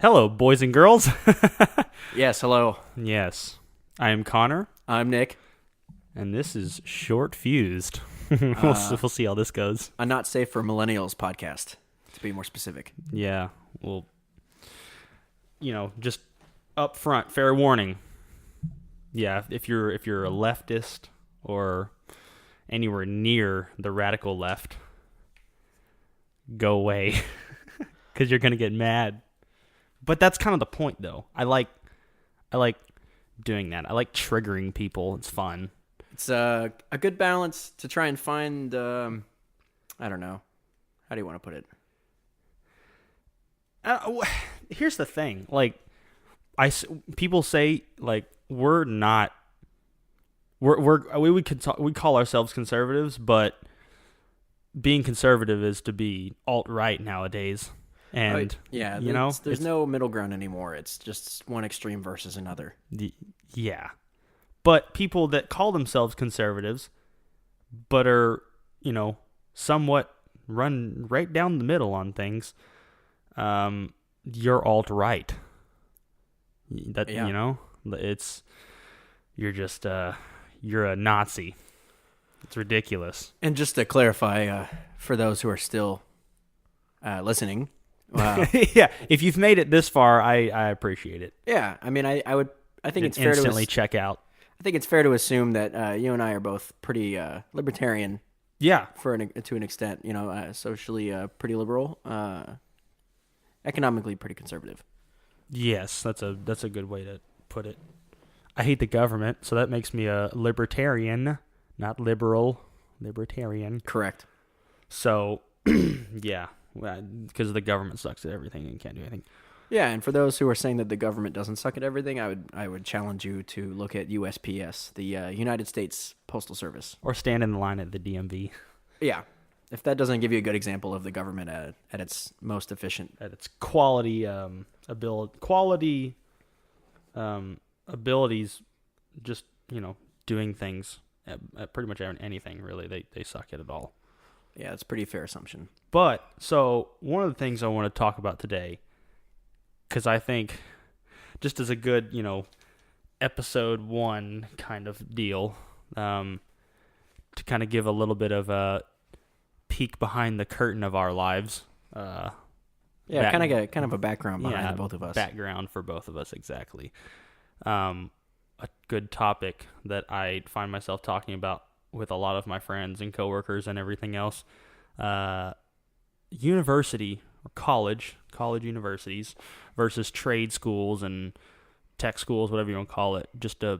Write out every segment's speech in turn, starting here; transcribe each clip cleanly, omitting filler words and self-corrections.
Hello, boys and girls. Yes, hello. Yes, I am Connor, I'm Nick. and this is Short Fused. We'll see how this goes. A Not Safe for Millennials podcast, to be more specific. Yeah, well, just up front, fair warning. Yeah, if you're a leftist or anywhere near the radical left, go away, because you're gonna get mad. But that's kind of the point, though. I like doing that. I like triggering people. It's fun. It's a good balance to try and find, I don't know. How do you want to put it? Here's the thing. People say, we call ourselves conservatives, but being conservative is to be alt-right nowadays. And there's no middle ground anymore. It's just one extreme versus another. Yeah. But people that call themselves conservatives, but are, somewhat run right down the middle on things, you're alt-right. You're a Nazi. It's ridiculous. And just to clarify, for those who are still listening. Wow. Yeah, if you've made it this far, I appreciate it. Yeah, I mean, I think it's fair to instantly check out. I think it's fair to assume that you and I are both pretty libertarian. Yeah, to an extent, socially pretty liberal, economically pretty conservative. Yes, that's a good way to put it. I hate the government, so that makes me a libertarian, not liberal. Libertarian. Correct. So, yeah, because the government sucks at everything and can't do anything. Yeah, and for those who are saying that the government doesn't suck at everything, I would challenge you to look at USPS, the United States Postal Service, or stand in the line at the DMV. Yeah, if that doesn't give you a good example of the government at its most efficient, at its quality abilities, just doing things at pretty much anything really, they suck at it all. Yeah, that's a pretty fair assumption. But so one of the things I want to talk about today, because I think just as a good, episode 1 kind of deal, to kind of give a little bit of a peek behind the curtain of our lives. Kind of a background behind both of us. Background for both of us, exactly. A good topic that I find myself talking about with a lot of my friends and coworkers and everything else. University or college universities versus trade schools and tech schools, whatever you want to call it. Just a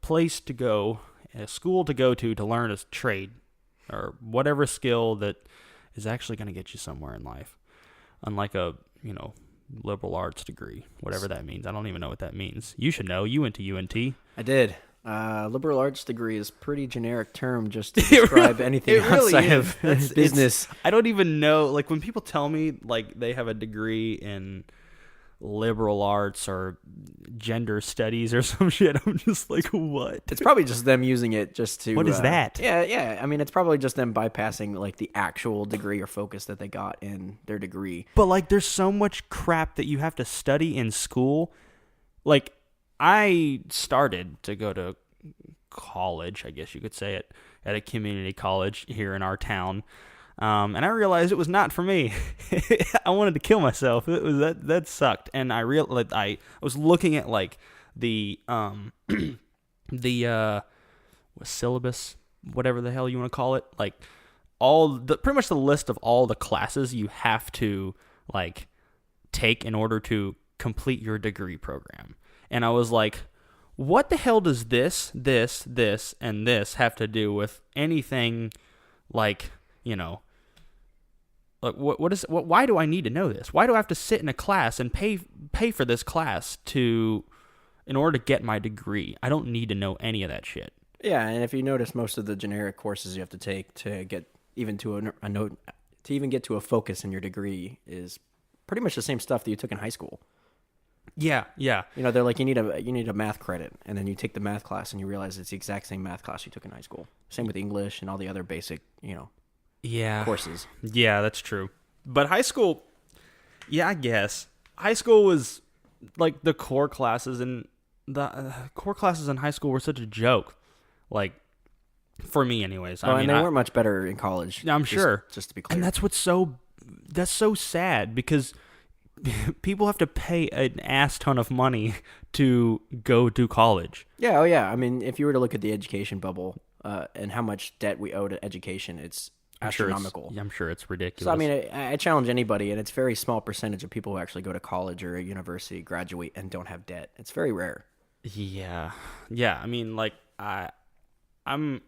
place to go, a school to go to learn a trade or whatever skill that is actually going to get you somewhere in life. Unlike a, liberal arts degree, whatever that means. I don't even know what that means. You should know. You went to UNT. I did. Liberal arts degree is a pretty generic term just to describe anything outside of business. I don't even know. Like, when people tell me, they have a degree in liberal arts or gender studies or some shit, I'm just like, what? It's probably just them using it just to... What is that? Yeah. I mean, it's probably just them bypassing, the actual degree or focus that they got in their degree. But, there's so much crap that you have to study in school. I started to go to college, I guess you could say it, at a community college here in our town. And I realized it was not for me. I wanted to kill myself. It was that sucked. And I was looking at the syllabus, whatever the hell you want to call it, pretty much the list of all the classes you have to take in order to complete your degree program. And I was like, what the hell does this, and this have to do with anything why do I need to know this? Why do I have to sit in a class and pay for this class in order to get my degree? I don't need to know any of that shit. Yeah, and if you notice, most of the generic courses you have to take to get even to a note, to even get to a focus in your degree is pretty much the same stuff that you took in high school. Yeah. They're like, you need a math credit, and then you take the math class and you realize it's the exact same math class you took in high school. Same with English and all the other basic, courses. Yeah, that's true. But high school, Yeah, I guess high school was like the core classes, and the core classes in high school were such a joke. Like for me, anyways. Well, and they weren't much better in college. I'm sure. Just to be clear, and that's so sad because people have to pay an ass ton of money to go to college. Yeah, oh yeah. I mean, if you were to look at the education bubble and how much debt we owe to education, it's astronomical. I'm sure it's ridiculous. So, I mean, I challenge anybody, and it's a very small percentage of people who actually go to college or a university, graduate, and don't have debt. It's very rare. Yeah. I mean, like, I'm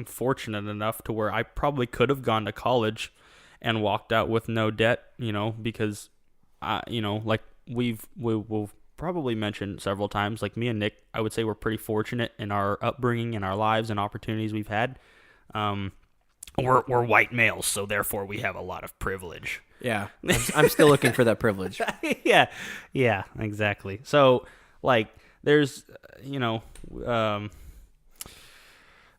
fortunate enough to where I probably could have gone to college and walked out with no debt, because, like we'll probably mentioned several times, like me and Nick, I would say we're pretty fortunate in our upbringing and our lives and opportunities we've had. We're white males, so therefore we have a lot of privilege. Yeah, I'm still looking for that privilege. yeah, exactly. So, like, there's,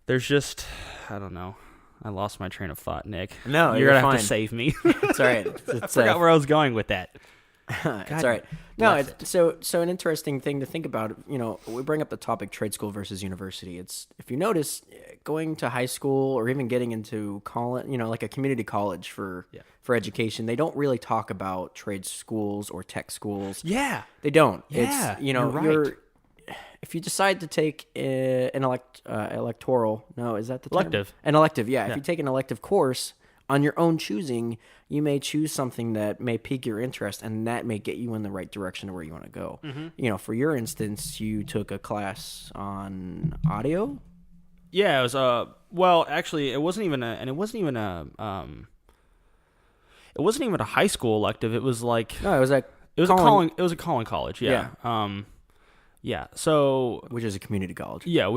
there's just, I don't know. I lost my train of thought, Nick. No, you're gonna have fine. to save me. It's all right. I forgot where I was going with that. It's all right. No, it's so an interesting thing to think about. We bring up the topic trade school versus university. It's, if you notice, going to high school or even getting into college, like a community college for education, they don't really talk about trade schools or tech schools. Yeah, they don't. Yeah, it's you're right. If you decide to take an electoral, no, is that the term? Elective? An elective, yeah. If you take an elective course on your own choosing, you may choose something that may pique your interest, and that may get you in the right direction to where you want to go. Mm-hmm. For your instance, you took a class on audio. Yeah, it was well, actually, it wasn't even a high school elective. It was like no, it was a Collin college. Yeah. Yeah. So, which is a community college. Yeah,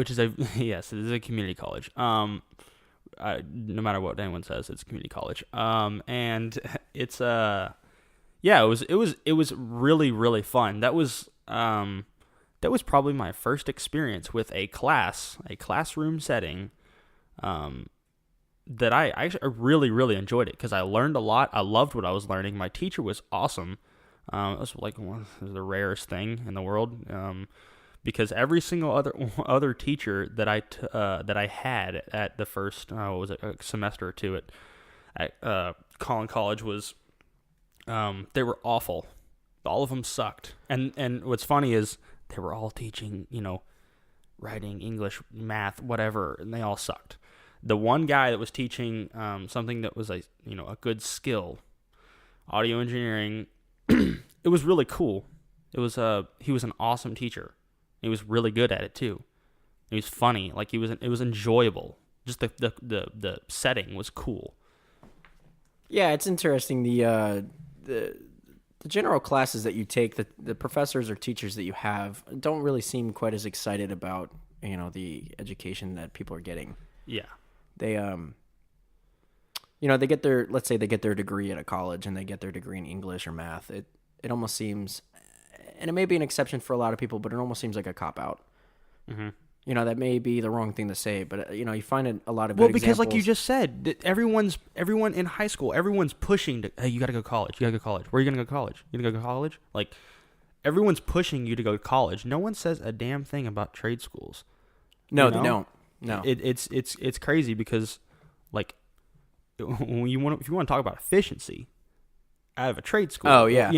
yes, it is a community college. No matter what anyone says, it's a community college. And it's it was really, really fun. That was probably my first experience with a classroom setting. That I really, really enjoyed it because I learned a lot. I loved what I was learning. My teacher was awesome. It was like one of the rarest thing in the world. Because every single other teacher that I had at the first a semester or two at Collin College was they were awful. All of them sucked. And what's funny is they were all teaching writing, English, math, whatever, and they all sucked. The one guy that was teaching something that was a good skill, audio engineering, it was really cool. He was an awesome teacher. He was really good at it too. He was funny. Like it was enjoyable. Just the setting was cool. Yeah, it's interesting. The general classes that you take, the professors or teachers that you have don't really seem quite as excited about the education that people are getting. Yeah. They they get their, let's say they get their degree at a college and they get their degree in English or math. It almost seems, and it may be an exception for a lot of people, but it almost seems like a cop-out. Mm-hmm. That may be the wrong thing to say, but you find a lot of good because examples. like you just said, everyone in high school, everyone's pushing to, hey, you got to go to college. You got to go to college. Where are you going to go to college? You going to go to college? Like, everyone's pushing you to go to college. No one says a damn thing about trade schools. No, they don't. No, it's crazy because, like, if you want to talk about efficiency, out of a trade school. Oh yeah,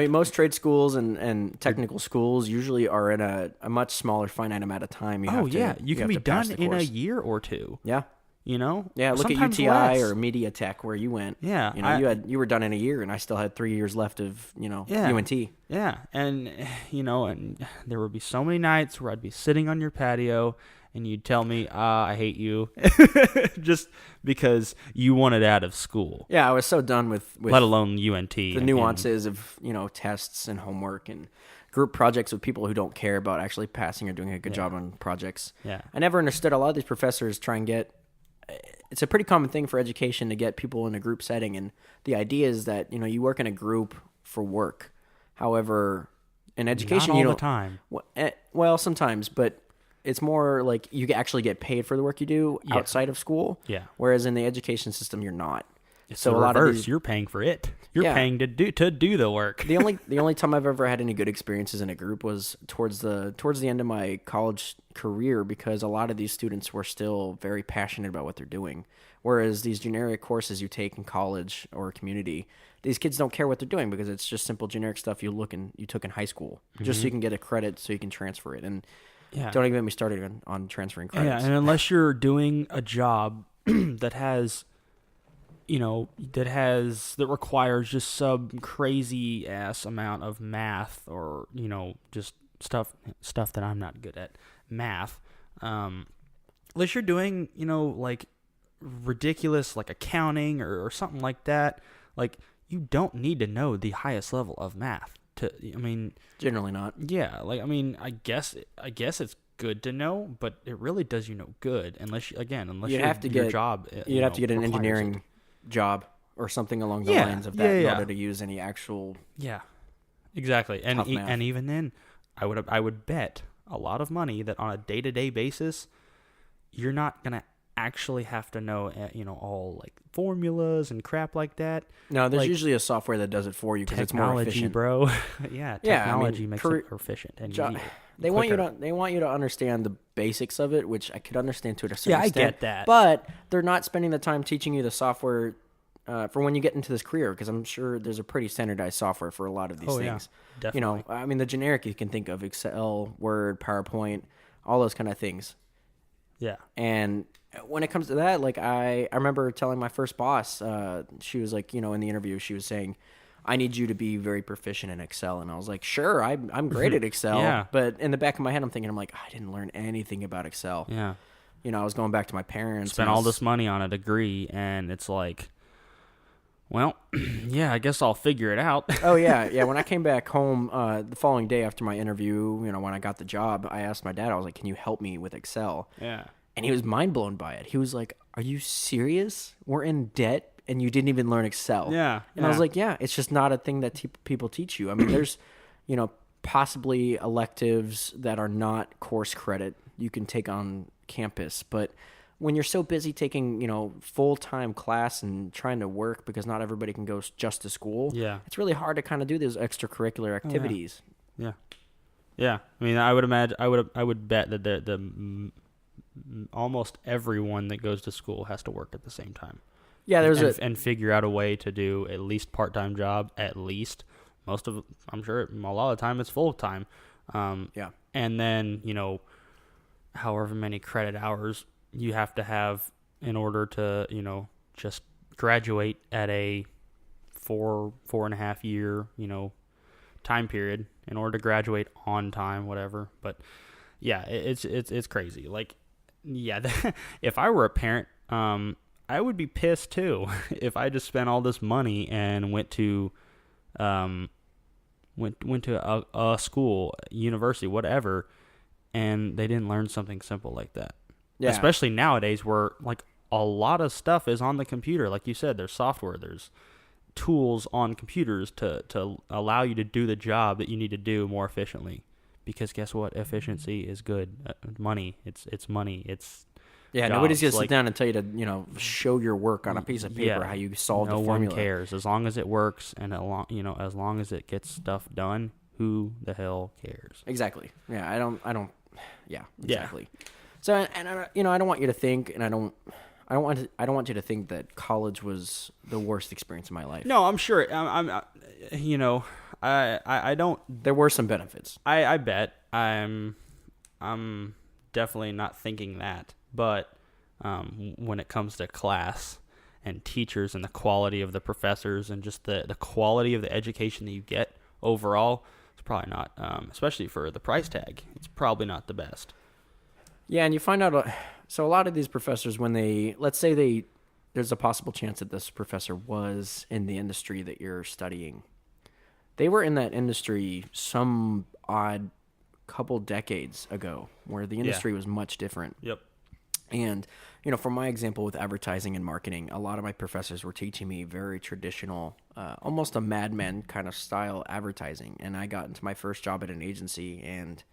most trade schools and technical schools usually are in a much smaller finite amount of time. You can be done in a year or two. Yeah, Yeah, look at UTI less. Or Media Tech where you went. Yeah, you were done in a year, and I still had 3 years left of UNT. Yeah, and and there would be so many nights where I'd be sitting on your patio. And you'd tell me, I hate you, just because you wanted out of school. Yeah, I was so done with let alone UNT. The nuances of, tests and homework and group projects with people who don't care about actually passing or doing a good job on projects. Yeah. I never understood a lot of these professors try and get, it's a pretty common thing for education to get people in a group setting. And the idea is that, you work in a group for work. However, in education, not all the time. Well, sometimes, but it's more like you actually get paid for the work you do outside of school. Yeah. Whereas in the education system, you're not. It's so a lot reverse. Of these, you're paying for it. You're paying to do the work. The only time I've ever had any good experiences in a group was towards the end of my college career, because a lot of these students were still very passionate about what they're doing. Whereas these generic courses you take in college or community, these kids don't care what they're doing because it's just simple generic stuff you took in high school, just so you can get a credit so you can transfer it. And don't even get me started on transferring credits. Yeah, and unless you're doing a job that has, that requires just some crazy ass amount of math, or just stuff that I'm not good at, math. Unless you're doing like ridiculous like accounting or something like that, like you don't need to know the highest level of math generally not. Yeah, like I guess it's good to know, but it really does you no good unless your job. You'd have to get an engineering job or something along the lines of that in order to use any actual. Yeah, exactly. And even then, I would bet a lot of money that on a day-to-day basis, you're not gonna actually have to know all like formulas and crap like that. No, there's usually a software that does it for you because it's more efficient, bro. Technology makes it more efficient and easier. They want you to understand the basics of it, which I could understand to a certain extent. Yeah, I get that. But they're not spending the time teaching you the software for when you get into this career, because I'm sure there's a pretty standardized software for a lot of these things. Yeah, definitely. The generic you can think of: Excel, Word, PowerPoint, all those kind of things. Yeah. And when it comes to that, like I remember telling my first boss, she was like, in the interview, she was saying, I need you to be very proficient in Excel. And I was like, sure, I'm great at Excel. Yeah. But in the back of my head, I'm thinking, I didn't learn anything about Excel. Yeah. I was going back to my parents. Spent all this money on a degree, and it's like, well, yeah, I guess I'll figure it out. Oh, yeah. Yeah, when I came back home the following day after my interview, when I got the job, I asked my dad, I was like, can you help me with Excel? Yeah. And he was mind blown by it. He was like, are you serious? We're in debt and you didn't even learn Excel. Yeah. And I was like, yeah, it's just not a thing that people teach you. there's, possibly electives that are not course credit you can take on campus. But when you're so busy taking, full-time class and trying to work because not everybody can go just to school, it's really hard to kind of do those extracurricular activities. Yeah. Yeah. I would imagine, I would bet that the almost everyone that goes to school has to work at the same time. Yeah, and figure out a way to do at least part-time job, at least. I'm sure a lot of the time it's full-time. And then, however many credit hours you have to have in order to, just graduate at a 4.5 year, time period in order to graduate on time, whatever. But yeah, it's crazy. Like, yeah, if I were a parent, I would be pissed too if I just spent all this money and went to a school, university, whatever, and they didn't learn something simple like that. Yeah. Especially nowadays, where like a lot of stuff is on the computer. Like you said, there's software, there's tools on computers to allow you to do the job that you need to do more efficiently. Because guess what? Efficiency is good. Money, it's money. It's jobs. Nobody's gonna sit down and tell you to show your work on a piece of paper how you solve the formula. No one cares as long as it works and as long as it gets stuff done. Who the hell cares? Exactly. Yeah, I don't. Yeah, exactly. Yeah. So and I don't want you to think, and I don't want you to think that college was the worst experience of my life. No, I'm sure. I don't. There were some benefits. I bet. I'm definitely not thinking that. But when it comes to class and teachers and the quality of the professors and just the quality of the education that you get overall, it's probably not. Especially for the price tag, it's probably not the best. Yeah, and you find out. So a lot of these professors, when let's say there's a possible chance that this professor was in the industry that you're studying. They were in that industry some odd couple decades ago, where the industry was much different. Yep. And, for my example with advertising and marketing, a lot of my professors were teaching me very traditional, almost a Mad Men kind of style advertising. And I got into my first job at an agency, and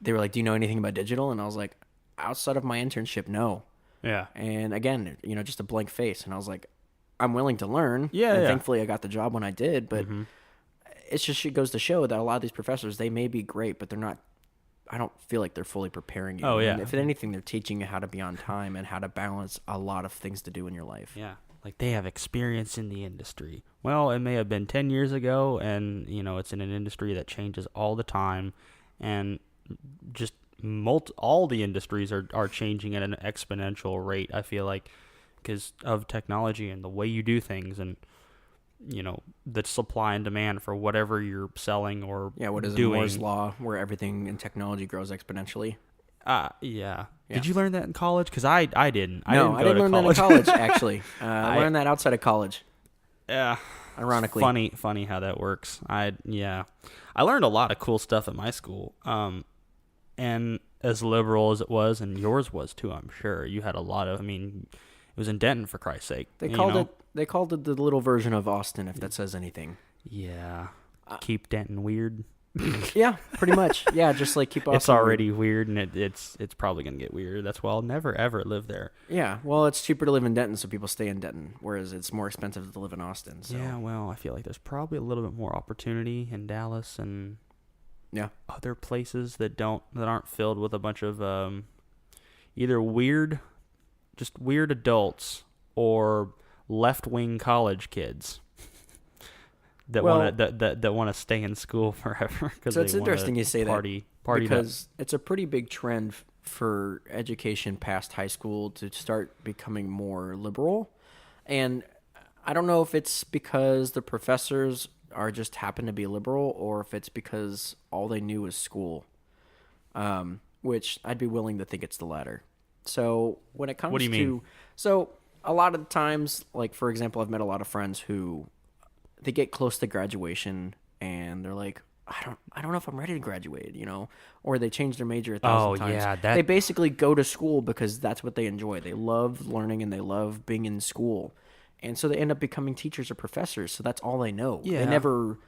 they were like, do you know anything about digital? And I was like, outside of my internship, no. Yeah. And again, just a blank face. And I was like, I'm willing to learn. Yeah, and yeah. thankfully I got the job when I did, but it's just, it goes to show that a lot of these professors, they may be great, but they're not, I don't feel like they're fully preparing you. Oh, yeah. And if anything, they're teaching you how to be on time and how to balance a lot of things to do in your life. Yeah. Like, they have experience in the industry. Well, it may have been 10 years ago, and, it's in an industry that changes all the time, and just all the industries are changing at an exponential rate, I feel like, because of technology and the way you do things, and, the supply and demand for whatever you're selling or what is doing. Moore's Law, where everything in technology grows exponentially? Yeah. Did you learn that in college? Because I didn't. I didn't learn that in college, actually. I learned that outside of college. Yeah. Ironically. Funny how that works. I learned a lot of cool stuff at my school. And as liberal as it was, and yours was too, I'm sure. You had a lot of, it was in Denton, for Christ's sake. They called it the little version of Austin, if that says anything. Yeah. Keep Denton weird. Yeah, pretty much. Yeah, just like keep Austin It's already weird, and it's probably going to get weirder. That's why I'll never, ever live there. Yeah, well, it's cheaper to live in Denton, so people stay in Denton, whereas it's more expensive to live in Austin. So. Yeah, well, I feel like there's probably a little bit more opportunity in Dallas and other places that aren't filled with a bunch of either weird adults or left-wing college kids. That want to stay in school forever. So it's interesting you say party because it's a pretty big trend for education past high school to start becoming more liberal, and I don't know if it's because the professors are just happen to be liberal or if it's because all they knew was school, which I'd be willing to think it's the latter. So when it comes what do you mean? So a lot of the times, like for example, I've met a lot of friends who they get close to graduation and they're like, I don't know if I'm ready to graduate, or they change their major 1,000 times. Yeah, they basically go to school because that's what they enjoy. They love learning and they love being in school. And so they end up becoming teachers or professors. So that's all they know. Yeah. They never,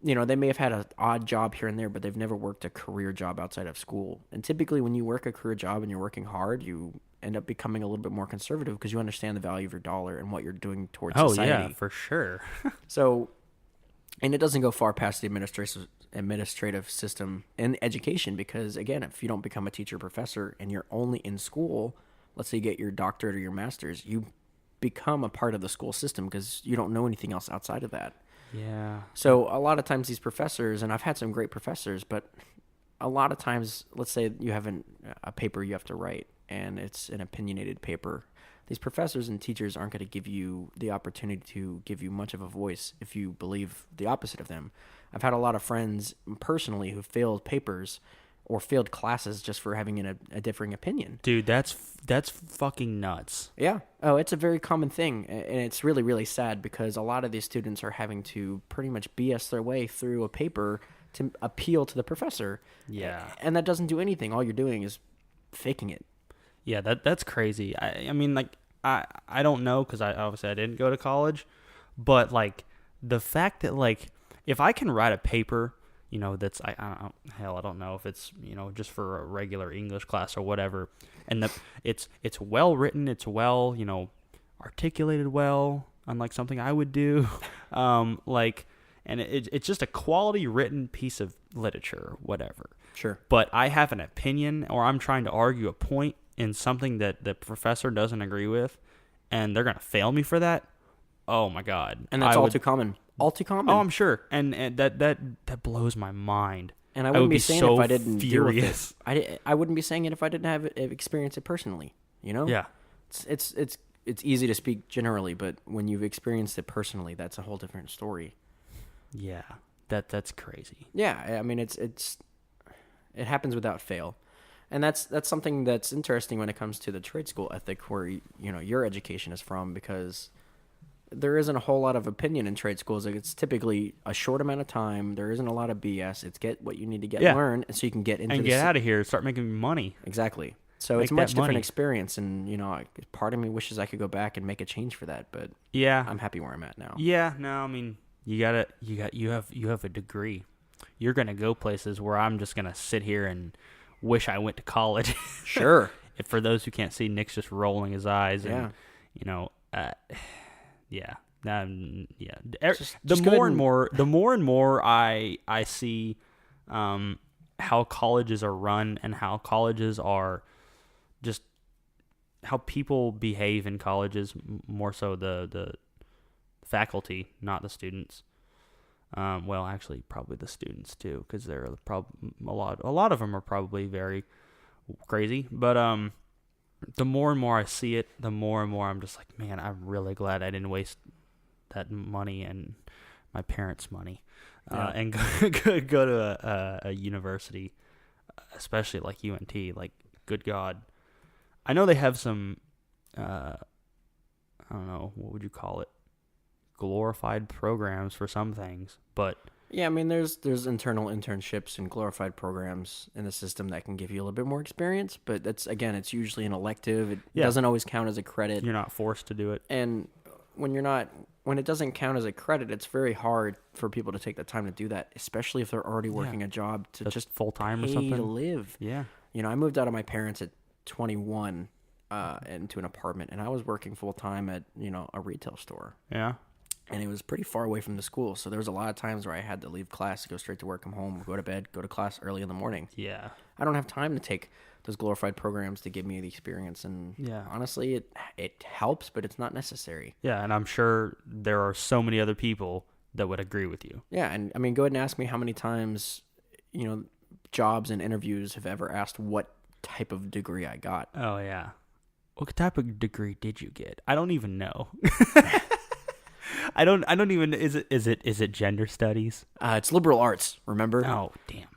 they may have had an odd job here and there, but they've never worked a career job outside of school. And typically when you work a career job and you're working hard, you end up becoming a little bit more conservative because you understand the value of your dollar and what you're doing towards society. Oh, yeah, for sure. So, and it doesn't go far past the administrative system in education because, again, if you don't become a teacher or professor and you're only in school, let's say you get your doctorate or your master's, you become a part of the school system because you don't know anything else outside of that. Yeah. So a lot of times these professors, and I've had some great professors, but a lot of times, let's say you have a paper you have to write and it's an opinionated paper. These professors and teachers aren't going to give you the opportunity to give you much of a voice if you believe the opposite of them. I've had a lot of friends personally who failed papers or failed classes just for having a differing opinion. Dude, that's fucking nuts. Yeah. Oh, it's a very common thing, and it's really, really sad because a lot of these students are having to pretty much BS their way through a paper to appeal to the professor. Yeah. And that doesn't do anything. All you're doing is faking it. Yeah, that's crazy. I mean, like, I don't know because I didn't go to college, but like the fact that like if I can write a paper, that's I don't know if it's just for a regular English class or whatever, and it's well written, it's well articulated well, unlike something I would do, and it's just a quality written piece of literature or whatever. Sure. But I have an opinion or I'm trying to argue a point in something that the professor doesn't agree with, and they're going to fail me for that. Oh my God. And that's too common. All too common. Oh, I'm sure. And that blows my mind. And I wouldn't be saying so if I didn't furious. deal with it. I wouldn't be saying it if I didn't have experienced it personally, Yeah. It's easy to speak generally, but when you've experienced it personally, that's a whole different story. Yeah. That's crazy. Yeah, I mean it happens without fail. And that's something that's interesting when it comes to the trade school ethic where your education is from, because there isn't a whole lot of opinion in trade schools. Like, it's typically a short amount of time. There isn't a lot of BS. It's get what you need to get learn, and so you can get into and get out of here, start making money. Exactly. So it's a much different experience, and part of me wishes I could go back and make a change for that, but yeah, I'm happy where I'm at now. Yeah, no, I mean you have a degree. You're gonna go places where I'm just gonna sit here and wish I went to college. Sure. For those who can't see, Nick's just rolling his eyes, and Yeah. Yeah. The just go more ahead and more I see how colleges are run and how colleges are just how people behave in colleges, more so the faculty, not the students. Well, actually, probably the students too, because they're a lot of them are probably very crazy. But the more and more I see it, the more and more I'm just like, man, I'm really glad I didn't waste that money and my parents' money, and go to a university, especially like UNT. Like, good God, I know they have some, I don't know, what would you call it? Glorified programs for some things, but Yeah, I mean, there's internal internships and glorified programs in the system that can give you a little bit more experience, but it's usually an elective. It doesn't always count as a credit. You're not forced to do it. And when it doesn't count as a credit, it's very hard for people to take the time to do that, especially if they're already working a job to That's just full time or pay something to live. Yeah. I moved out of my parents at 21 into an apartment, and I was working full time at a retail store. Yeah. And it was pretty far away from the school, so there was a lot of times where I had to leave class, go straight to work, come home, go to bed, go to class early in the morning. Yeah. I don't have time to take those glorified programs to give me the experience, and honestly, it helps, but it's not necessary. Yeah, and I'm sure there are so many other people that would agree with you. Yeah, and I mean, go ahead and ask me how many times, jobs and interviews have ever asked what type of degree I got. Oh yeah. What type of degree did you get? I don't even know. I don't even. Is it gender studies? It's liberal arts. Remember? Oh damn.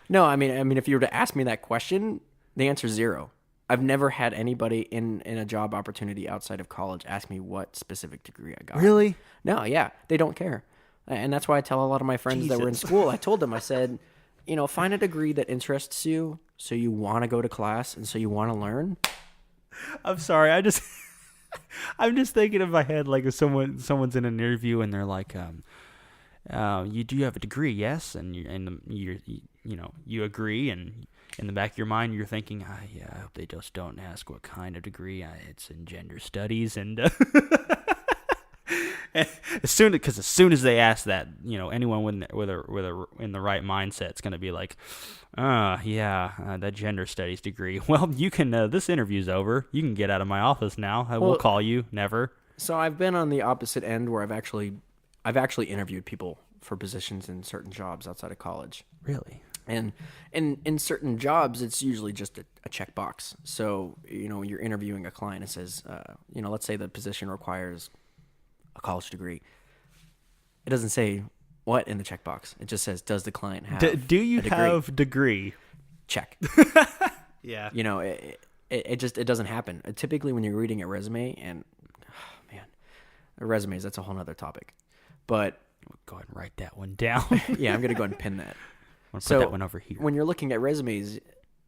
No, I mean, if you were to ask me that question, the answer is 0. I've never had anybody in a job opportunity outside of college ask me what specific degree I got. Really? No, yeah, they don't care, and that's why I tell a lot of my friends that were in school. I told them, I said, find a degree that interests you, so you want to go to class and so you want to learn. I'm sorry. I'm just thinking in my head, like, if someone's in an interview and they're like, you do have a degree, yes, and you agree, and in the back of your mind you're thinking, I hope they just don't ask what kind of degree. It's in gender studies, and as soon as they ask that, anyone with a in the right mindset is going to be like, that gender studies degree. Well, you can. This interview's over. You can get out of my office now. We'll call you. Never. So I've been on the opposite end where I've actually interviewed people for positions in certain jobs outside of college. Really? And in certain jobs, it's usually just a checkbox. So you're interviewing a client. It says, let's say the position requires a college degree. It doesn't say what in the checkbox. It just says, does the client have do you a degree? have degree? Check. Yeah. It doesn't happen. Typically when you're reading a resume, and resumes, that's a whole nother topic. But go ahead and write that one down. Yeah, I'm going to go ahead and pin that. I'm going to put that one over here. When you're looking at resumes,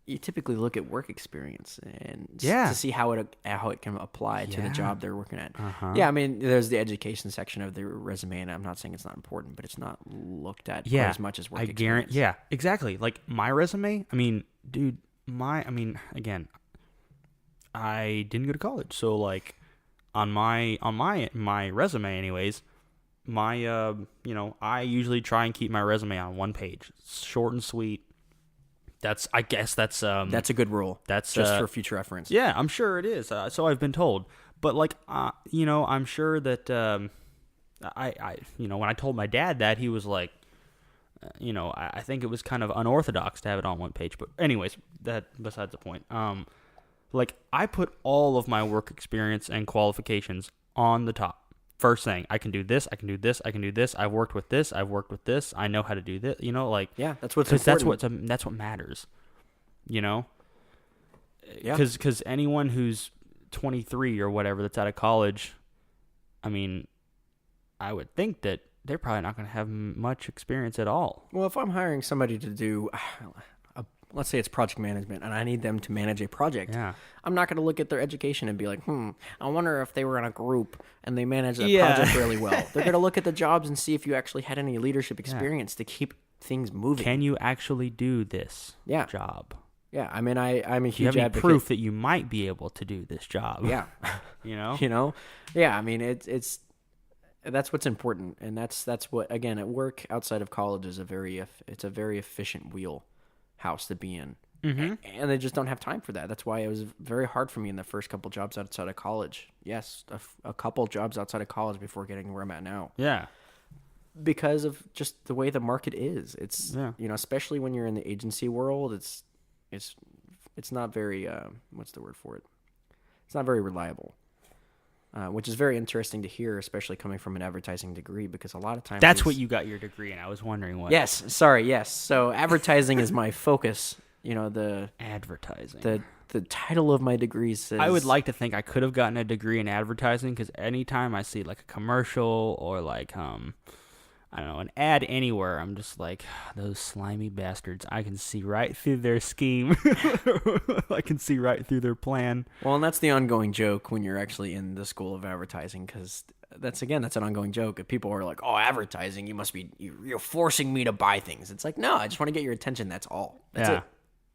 you typically look at work experience and to see how it can apply to the job they're working at. Uh-huh. Yeah, I mean, there's the education section of the resume, and I'm not saying it's not important, but it's not looked at quite as much as work experience. Yeah, exactly. Like my resume, I mean, dude, again, I didn't go to college, so like on my resume anyways, I usually try and keep my resume on one page. It's short and sweet. I guess that's a good rule. That's just for future reference. Yeah, I'm sure it is. So I've been told. But like, I'm sure that I when I told my dad that, he was like, I think it was kind of unorthodox to have it on one page. But anyways, that besides the point. Like I put all of my work experience and qualifications on the top. First thing, I can do this, I can do this, I can do this. I've worked with this, I know how to do this. Yeah, that's what's important. That's what matters. Yeah. Because anyone who's 23 or whatever that's out of college, I mean, I would think that they're probably not going to have much experience at all. Well, if I'm hiring somebody to do, let's say it's project management, and I need them to manage a project, I'm not going to look at their education and be like, I wonder if they were in a group and they managed that project really well. They're going to look at the jobs and see if you actually had any leadership experience to keep things moving. Can you actually do this job? Yeah, I mean, I'm a huge Do you have any advocate. proof that you might be able to do this job? Yeah. You know? You know? Yeah, I mean, it's that's what's important, and that's what, again, at work outside of college is it's a very efficient wheelhouse to be in. Mm-hmm. And they just don't have time for that. That's why it was very hard for me in the first couple jobs outside of college. Yes, a couple jobs outside of college before getting where I'm at now. Yeah. Because of just the way the market is. It's, Yeah. you know, especially when you're in the agency world, it's not very, what's the word for it? It's not very reliable. Which is very interesting to hear, especially coming from an advertising degree, because a lot of times... That's what you got your degree in. I was wondering what... Yes, sorry, yes. So advertising is my focus. You know, the advertising. The title of my degree says... I would like to think I could have gotten a degree in advertising, because anytime I see like a commercial or like I don't know, an ad anywhere, I'm just like, those slimy bastards. I can see right through their scheme. I can see right through their plan. Well, and that's the ongoing joke when you're actually in the school of advertising, because that's an ongoing joke. If people are like, oh, advertising, you're forcing me to buy things. It's like, no, I just want to get your attention. That's all. That's it.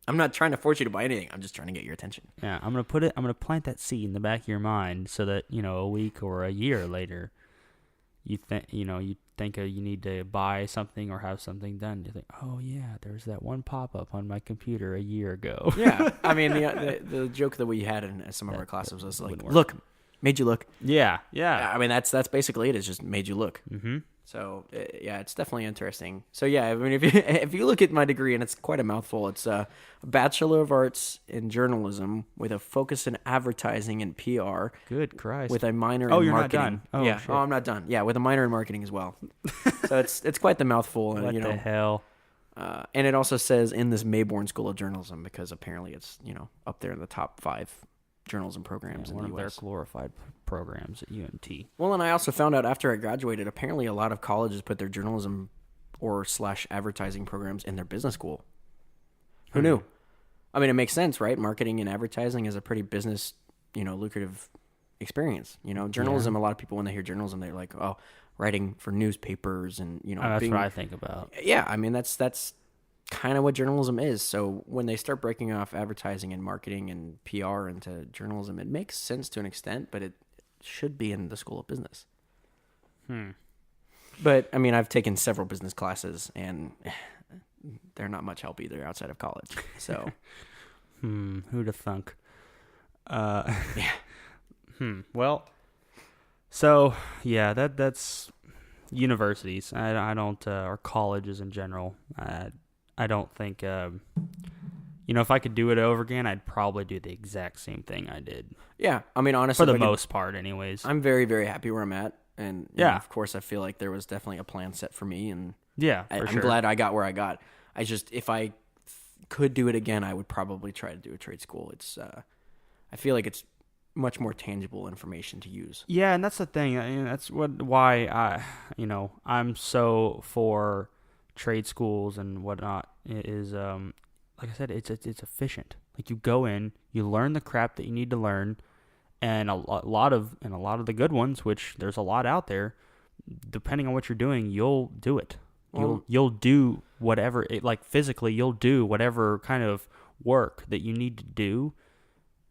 I'm not trying to force you to buy anything. I'm just trying to get your attention. Yeah, I'm gonna plant that seed in the back of your mind so that, you know, a week or a year later, you think you need to buy something or have something done. You think, oh yeah, there's that one pop-up on my computer a year ago. Yeah, I mean the joke that we had in some of our classes was like, look, made you look. Yeah. I mean that's basically it. It's just made you look. Mm-hmm. So yeah, it's definitely interesting. So yeah, I mean if you look at my degree, and it's quite a mouthful, it's a Bachelor of Arts in Journalism with a focus in advertising and PR. Good Christ! With a minor in marketing. Not done. Oh yeah. shit. Oh, I'm not done. Yeah, with a minor in marketing as well. So it's quite the mouthful. What you know, the hell? And it also says in this Mayborn School of Journalism, because apparently it's, you know, up there in the top 5 journalism programs in the one U.S. of their glorified programs at UNT. Well, and I also found out after I graduated, apparently a lot of colleges put their journalism or / advertising programs in their business school. Who knew? I mean, it makes sense, right? Marketing and advertising is a pretty business, you know, lucrative experience. You know, journalism, a lot of people, when they hear journalism, they're like, oh, writing for newspapers and, you know. That's what I think about. Yeah, I mean, that's kind of what journalism is. So when they start breaking off advertising and marketing and PR into journalism, it makes sense to an extent, but it should be in the School of Business. But I mean, I've taken several business classes, and they're not much help either outside of college. So, who'd have thunk? Yeah. Well, so yeah, that's universities. I don't or colleges in general. I don't think, you know, if I could do it over again, I'd probably do the exact same thing I did. Yeah, I mean, honestly, for the most part, anyways. I'm very, very happy where I'm at, and yeah, of course, I feel like there was definitely a plan set for me, and yeah, I'm glad I got where I got. I just, if I could do it again, I would probably try to do a trade school. It's, I feel like it's much more tangible information to use. Yeah, and that's the thing. I mean, that's why I'm so for trade schools and whatnot. Is like I said, it's efficient. Like, you go in, you learn the crap that you need to learn, and a lot of the good ones, which there's a lot out there. Depending on what you're doing, you'll do it. You'll do whatever physically. You'll do whatever kind of work that you need to do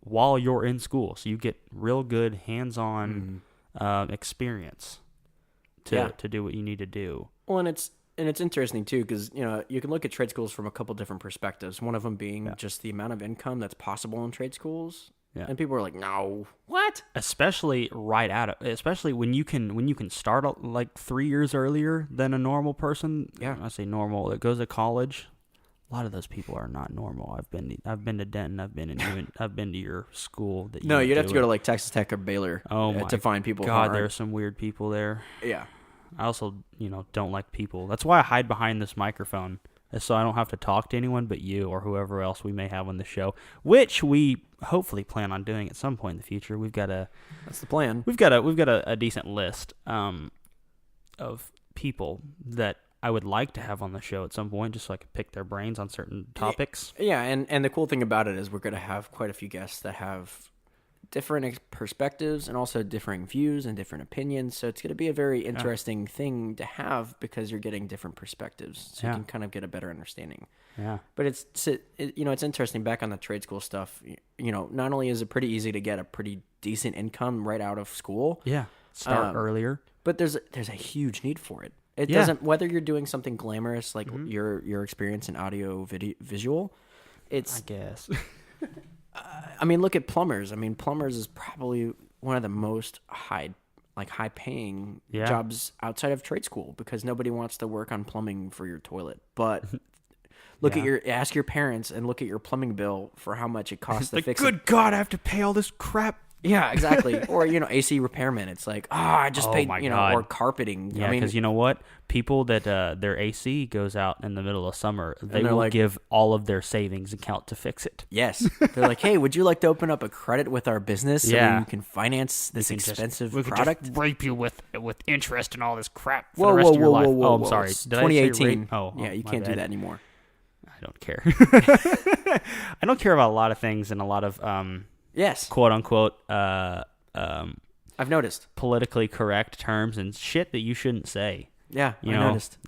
while you're in school, so you get real good hands-on experience to do what you need to do. Well, and it's interesting too, because you know, you can look at trade schools from a couple different perspectives. One of them being just the amount of income that's possible in trade schools. Yeah. And people are like, no, what? Especially especially when you can start like 3 years earlier than a normal person. Yeah, I say normal that goes to college. A lot of those people are not normal. I've been to Denton. I've been to your school. No, you'd have to go to like Texas Tech or Baylor. To find people. God, there are some weird people there. Yeah. I also, don't like people. That's why I hide behind this microphone, so I don't have to talk to anyone but you or whoever else we may have on the show, which we hopefully plan on doing at some point in the future. That's the plan. We've got a decent list of people that I would like to have on the show at some point, just so I could pick their brains on certain topics. Yeah, and the cool thing about it is we're going to have quite a few guests that have different perspectives and also differing views and different opinions. So it's going to be a very interesting thing to have because you're getting different perspectives. So you can kind of get a better understanding. Yeah. But it's interesting back on the trade school stuff. Not only is it pretty easy to get a pretty decent income right out of school. Yeah. Start earlier. But there's a huge need for it. It doesn't, whether you're doing something glamorous like your experience in audio visual, it's, I guess. look at plumbers. Plumbers is probably one of the most high paying jobs outside of trade school because nobody wants to work on plumbing for your toilet. But ask your parents and look at your plumbing bill for how much it costs to fix it. Good God, I have to pay all this crap. Yeah, exactly. Or, AC repairman. It's like, I just paid, God. Or carpeting. Yeah, because you know what? People that their AC goes out in the middle of summer, they will give all of their savings account to fix it. Yes. They're like, hey, would you like to open up a credit with our business so you can finance this expensive product? We could just rape you with interest and all this crap for the rest of your life. Whoa, I'm sorry. It's Did 2018. I say rape? Yeah, you can't do that anymore. I don't care. I don't care about a lot of things and a lot of... Yes. quote unquote I've noticed politically correct terms and shit that you shouldn't say. Yeah, I noticed.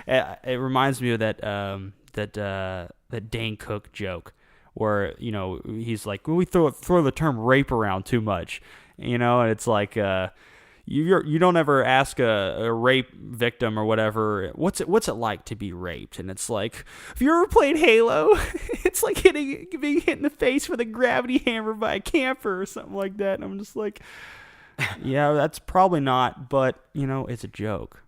It reminds me of that Dane Cook joke where he's like, well, we throw the term rape around too much, and it's like you don't ever ask a rape victim or whatever what's it like to be raped, and it's like, have you ever played Halo? It's like being hit in the face with a gravity hammer by a camper or something like that, and I'm just like, yeah, that's probably not, but it's a joke.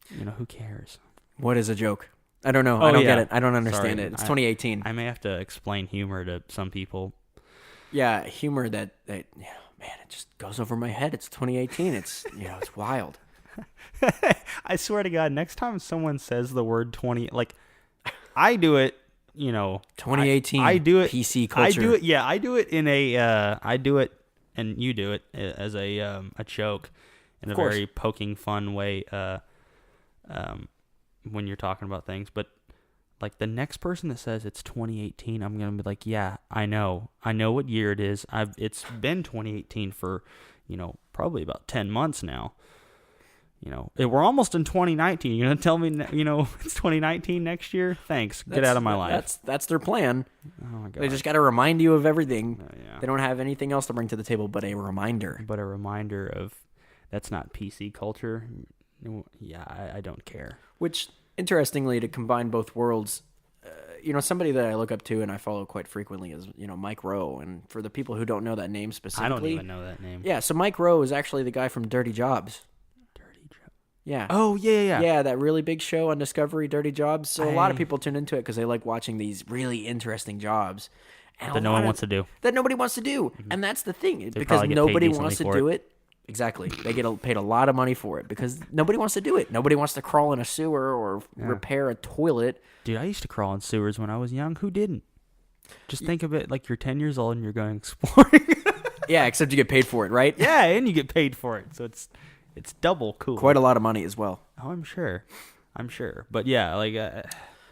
Who cares? What is a joke? I don't know. I don't get it. I don't understand it. It's 2018. I may have to explain humor to some people. Yeah, humor that man, it just goes over my head. It's 2018. It's it's wild. I swear to God, next time someone says the word 20, like I do it, 2018. I do it. PC culture. I do it. Yeah, I do it in a. I do it, and you do it as a joke, in a very poking fun way. When you're talking about things, but like the next person that says it's 2018, I'm gonna be like, yeah, I know what year it is. It's been 2018 for, probably about 10 months now. We're almost in 2019. You're gonna tell me, it's 2019 next year? Thanks. Get out of my life. That's their plan. Oh my God. They just got to remind you of everything. Yeah. They don't have anything else to bring to the table but a reminder. But a reminder of that's not PC culture. Yeah, I don't care. Which, interestingly, to combine both worlds, somebody that I look up to and I follow quite frequently is, Mike Rowe. And for the people who don't know that name specifically... I don't even know that name. Yeah, so Mike Rowe is actually the guy from Dirty Jobs. Dirty Jobs? Yeah. Oh, yeah. Yeah, that really big show on Discovery, Dirty Jobs. So a lot of people tune into it because they like watching these really interesting jobs. That no one wants to do. That nobody wants to do. Mm-hmm. And that's the thing. They because nobody wants to do it. Exactly. They get paid a lot of money for it because nobody wants to do it. Nobody wants to crawl in a sewer or repair a toilet. Dude, I used to crawl in sewers when I was young. Who didn't? Just think of it like you're 10 years old and you're going exploring. Yeah, except you get paid for it, right? Yeah, and you get paid for it. So it's double cool. Quite a lot of money as well. Oh, I'm sure. But yeah, like...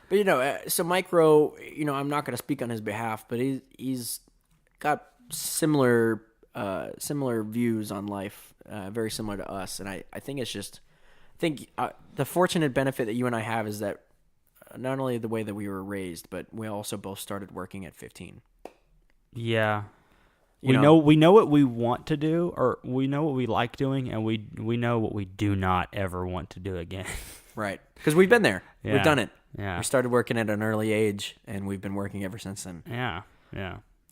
But, so Mike Rowe, I'm not going to speak on his behalf, but he's got similar views on life, very similar to us. And I think it's just... the fortunate benefit that you and I have is that not only the way that we were raised, but we also both started working at 15. Yeah. We know what we want to do, or we know what we like doing, and we know what we do not ever want to do again. Right. Because we've been there. Yeah. We've done it. Yeah. We started working at an early age, and we've been working ever since then. Yeah.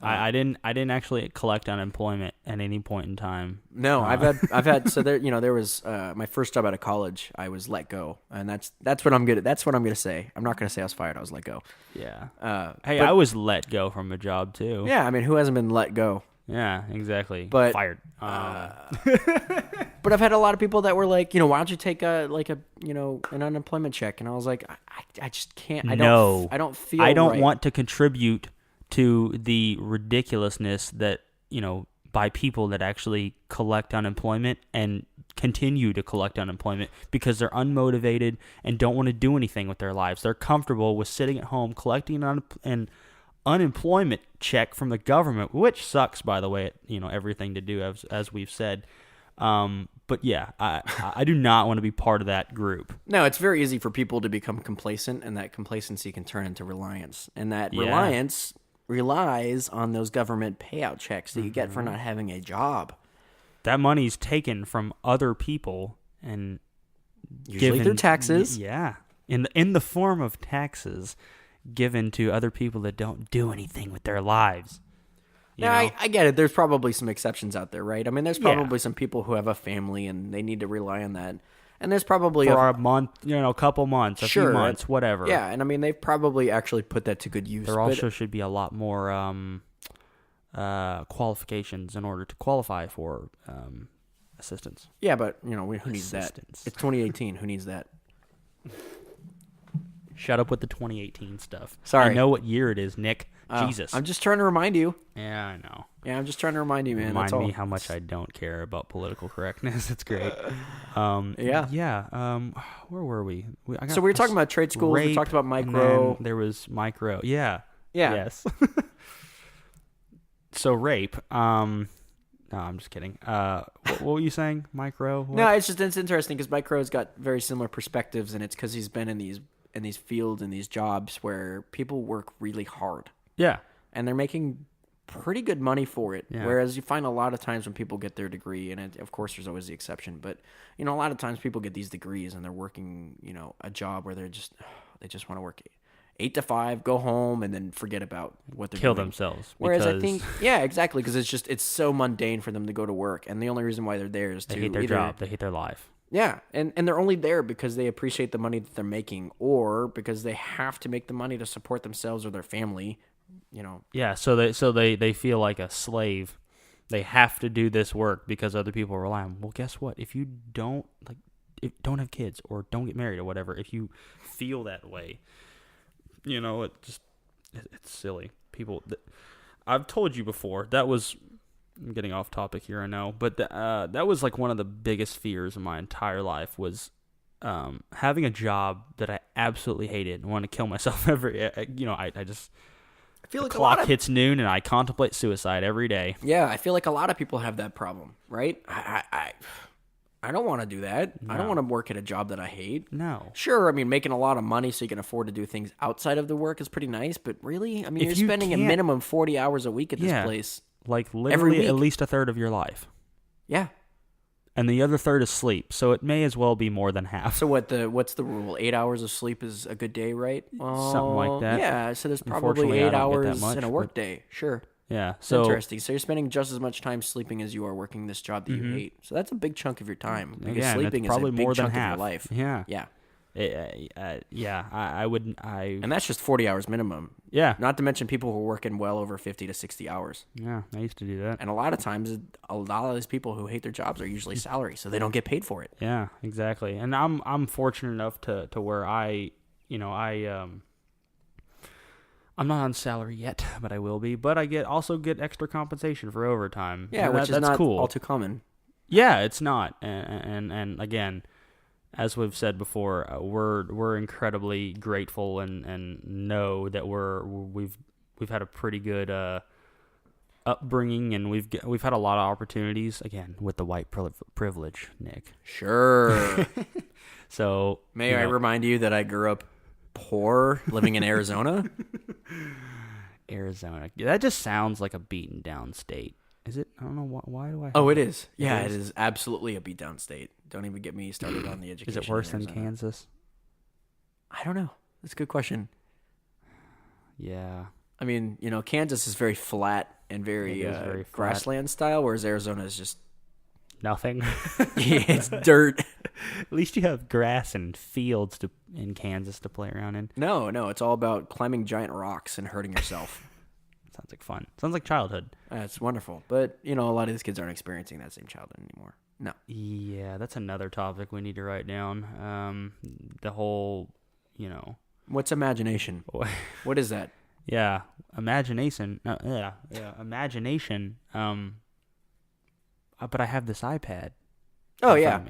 I didn't actually collect unemployment at any point in time. No, I've had so there there was my first job out of college. I was let go, and that's what I'm good at. That's what I'm gonna say. I'm not gonna say I was fired. I was let go. Yeah. I was let go from a job too. Yeah, who hasn't been let go? Yeah, exactly. But fired. But I've had a lot of people that were like, why don't you take an unemployment check? And I was like, I just can't. I don't feel. I don't right. want to contribute to the ridiculousness that, by people that actually collect unemployment and continue to collect unemployment because they're unmotivated and don't want to do anything with their lives. They're comfortable with sitting at home collecting and unemployment check from the government, which sucks, by the way. Everything to do as we've said. But yeah, I do not want to be part of that group. No, it's very easy for people to become complacent, and that complacency can turn into reliance, and that reliance relies on those government payout checks that you get for not having a job. That money's taken from other people and usually through taxes. Yeah, in the form of taxes given to other people that don't do anything with their lives. Now, I get it. There's probably some exceptions out there, right? I mean, there's probably some people who have a family and they need to rely on that. And there's probably for a month, a couple months, a few months, whatever. Yeah, and I mean, they've probably actually put that to good use. There also should be a lot more qualifications in order to qualify for assistance. Yeah, but who needs that? It's 2018. Who needs that? Shut up with the 2018 stuff. Sorry. I know what year it is, Nick. Jesus. I'm just trying to remind you. Yeah, I know. Yeah, I'm just trying to remind you, man. Remind me how much I don't care about political correctness. It's great. Where were we? So we were talking about trade schools. We talked about micro. There was micro. Yeah. Yeah. Yes. So rape. No, I'm just kidding. What were you saying? Micro? What? No, it's interesting because Micro's got very similar perspectives, and it's because he's been in these fields and these jobs where people work really hard. Yeah. And they're making pretty good money for it. Yeah. Whereas you find a lot of times when people get their degree, and of course there's always the exception, but a lot of times people get these degrees and they're working, a job where they just want to work 8 to 5, go home, and then forget about what they're kill doing. themselves. Whereas I think, yeah, exactly, because it's so mundane for them to go to work, and the only reason why they're there is they hate their job, they hate their life. Yeah, and they're only there because they appreciate the money that they're making, or because they have to make the money to support themselves or their family. Yeah, so they feel like a slave. They have to do this work because other people rely on. Well, guess what? If you don't don't have kids or don't get married or whatever, if you feel that way, it's silly. People, I've told you before. I'm getting off topic here, I know, but that was like one of the biggest fears of my entire life was having a job that I absolutely hated and wanted to kill myself every. I feel like the clock hits noon and I contemplate suicide every day. Yeah, I feel like a lot of people have that problem, right? I don't want to do that. No. I don't want to work at a job that I hate. No. Sure, I mean, making a lot of money so you can afford to do things outside of the work is pretty nice, but really, I mean, you're spending a minimum 40 hours a week at this place. Like literally at least a third of your life. Yeah. And the other third is sleep, so it may as well be more than half. So what's the rule? 8 hours of sleep is a good day, right? Something like that. Yeah, so there's probably 8 hours in a work day. Sure. Yeah. So interesting. So you're spending just as much time sleeping as you are working this job that you hate. So that's a big chunk of your time. Because sleeping is a big more than chunk half of your life. Yeah. Yeah. I wouldn't. And that's just 40 hours minimum. Yeah. Not to mention people who are working well over 50 to 60 hours. Yeah, I used to do that. And a lot of times, a lot of these people who hate their jobs are usually salary, so they don't get paid for it. Yeah, exactly. And I'm fortunate enough to where I'm not on salary yet, but I will be. But I also get extra compensation for overtime. Yeah, which is not cool. all too common. Yeah, it's not. And again, as we've said before, we're incredibly grateful and know that we've had a pretty good upbringing, and we've had a lot of opportunities. Again, with the white privilege, Nick. Sure. So may I remind you that I grew up poor, living in Arizona. Arizona. That just sounds like a beaten down state. Is it? I don't know why do I. Oh, it is. Yeah, it is absolutely a beat down state. Don't even get me started on the education. Is it worse than Kansas? I don't know. That's a good question. Yeah. I mean, Kansas is very flat and very grassland style, whereas Arizona is just nothing. Yeah, it's dirt. At least you have grass and fields in Kansas to play around in. No, it's all about climbing giant rocks and hurting yourself. Sounds like fun. Sounds like childhood. It's wonderful. But, a lot of these kids aren't experiencing that same childhood anymore. No. Yeah, that's another topic we need to write down. The whole, What's imagination? What is that? Yeah, imagination. Imagination. But I have this iPad. Oh, yeah.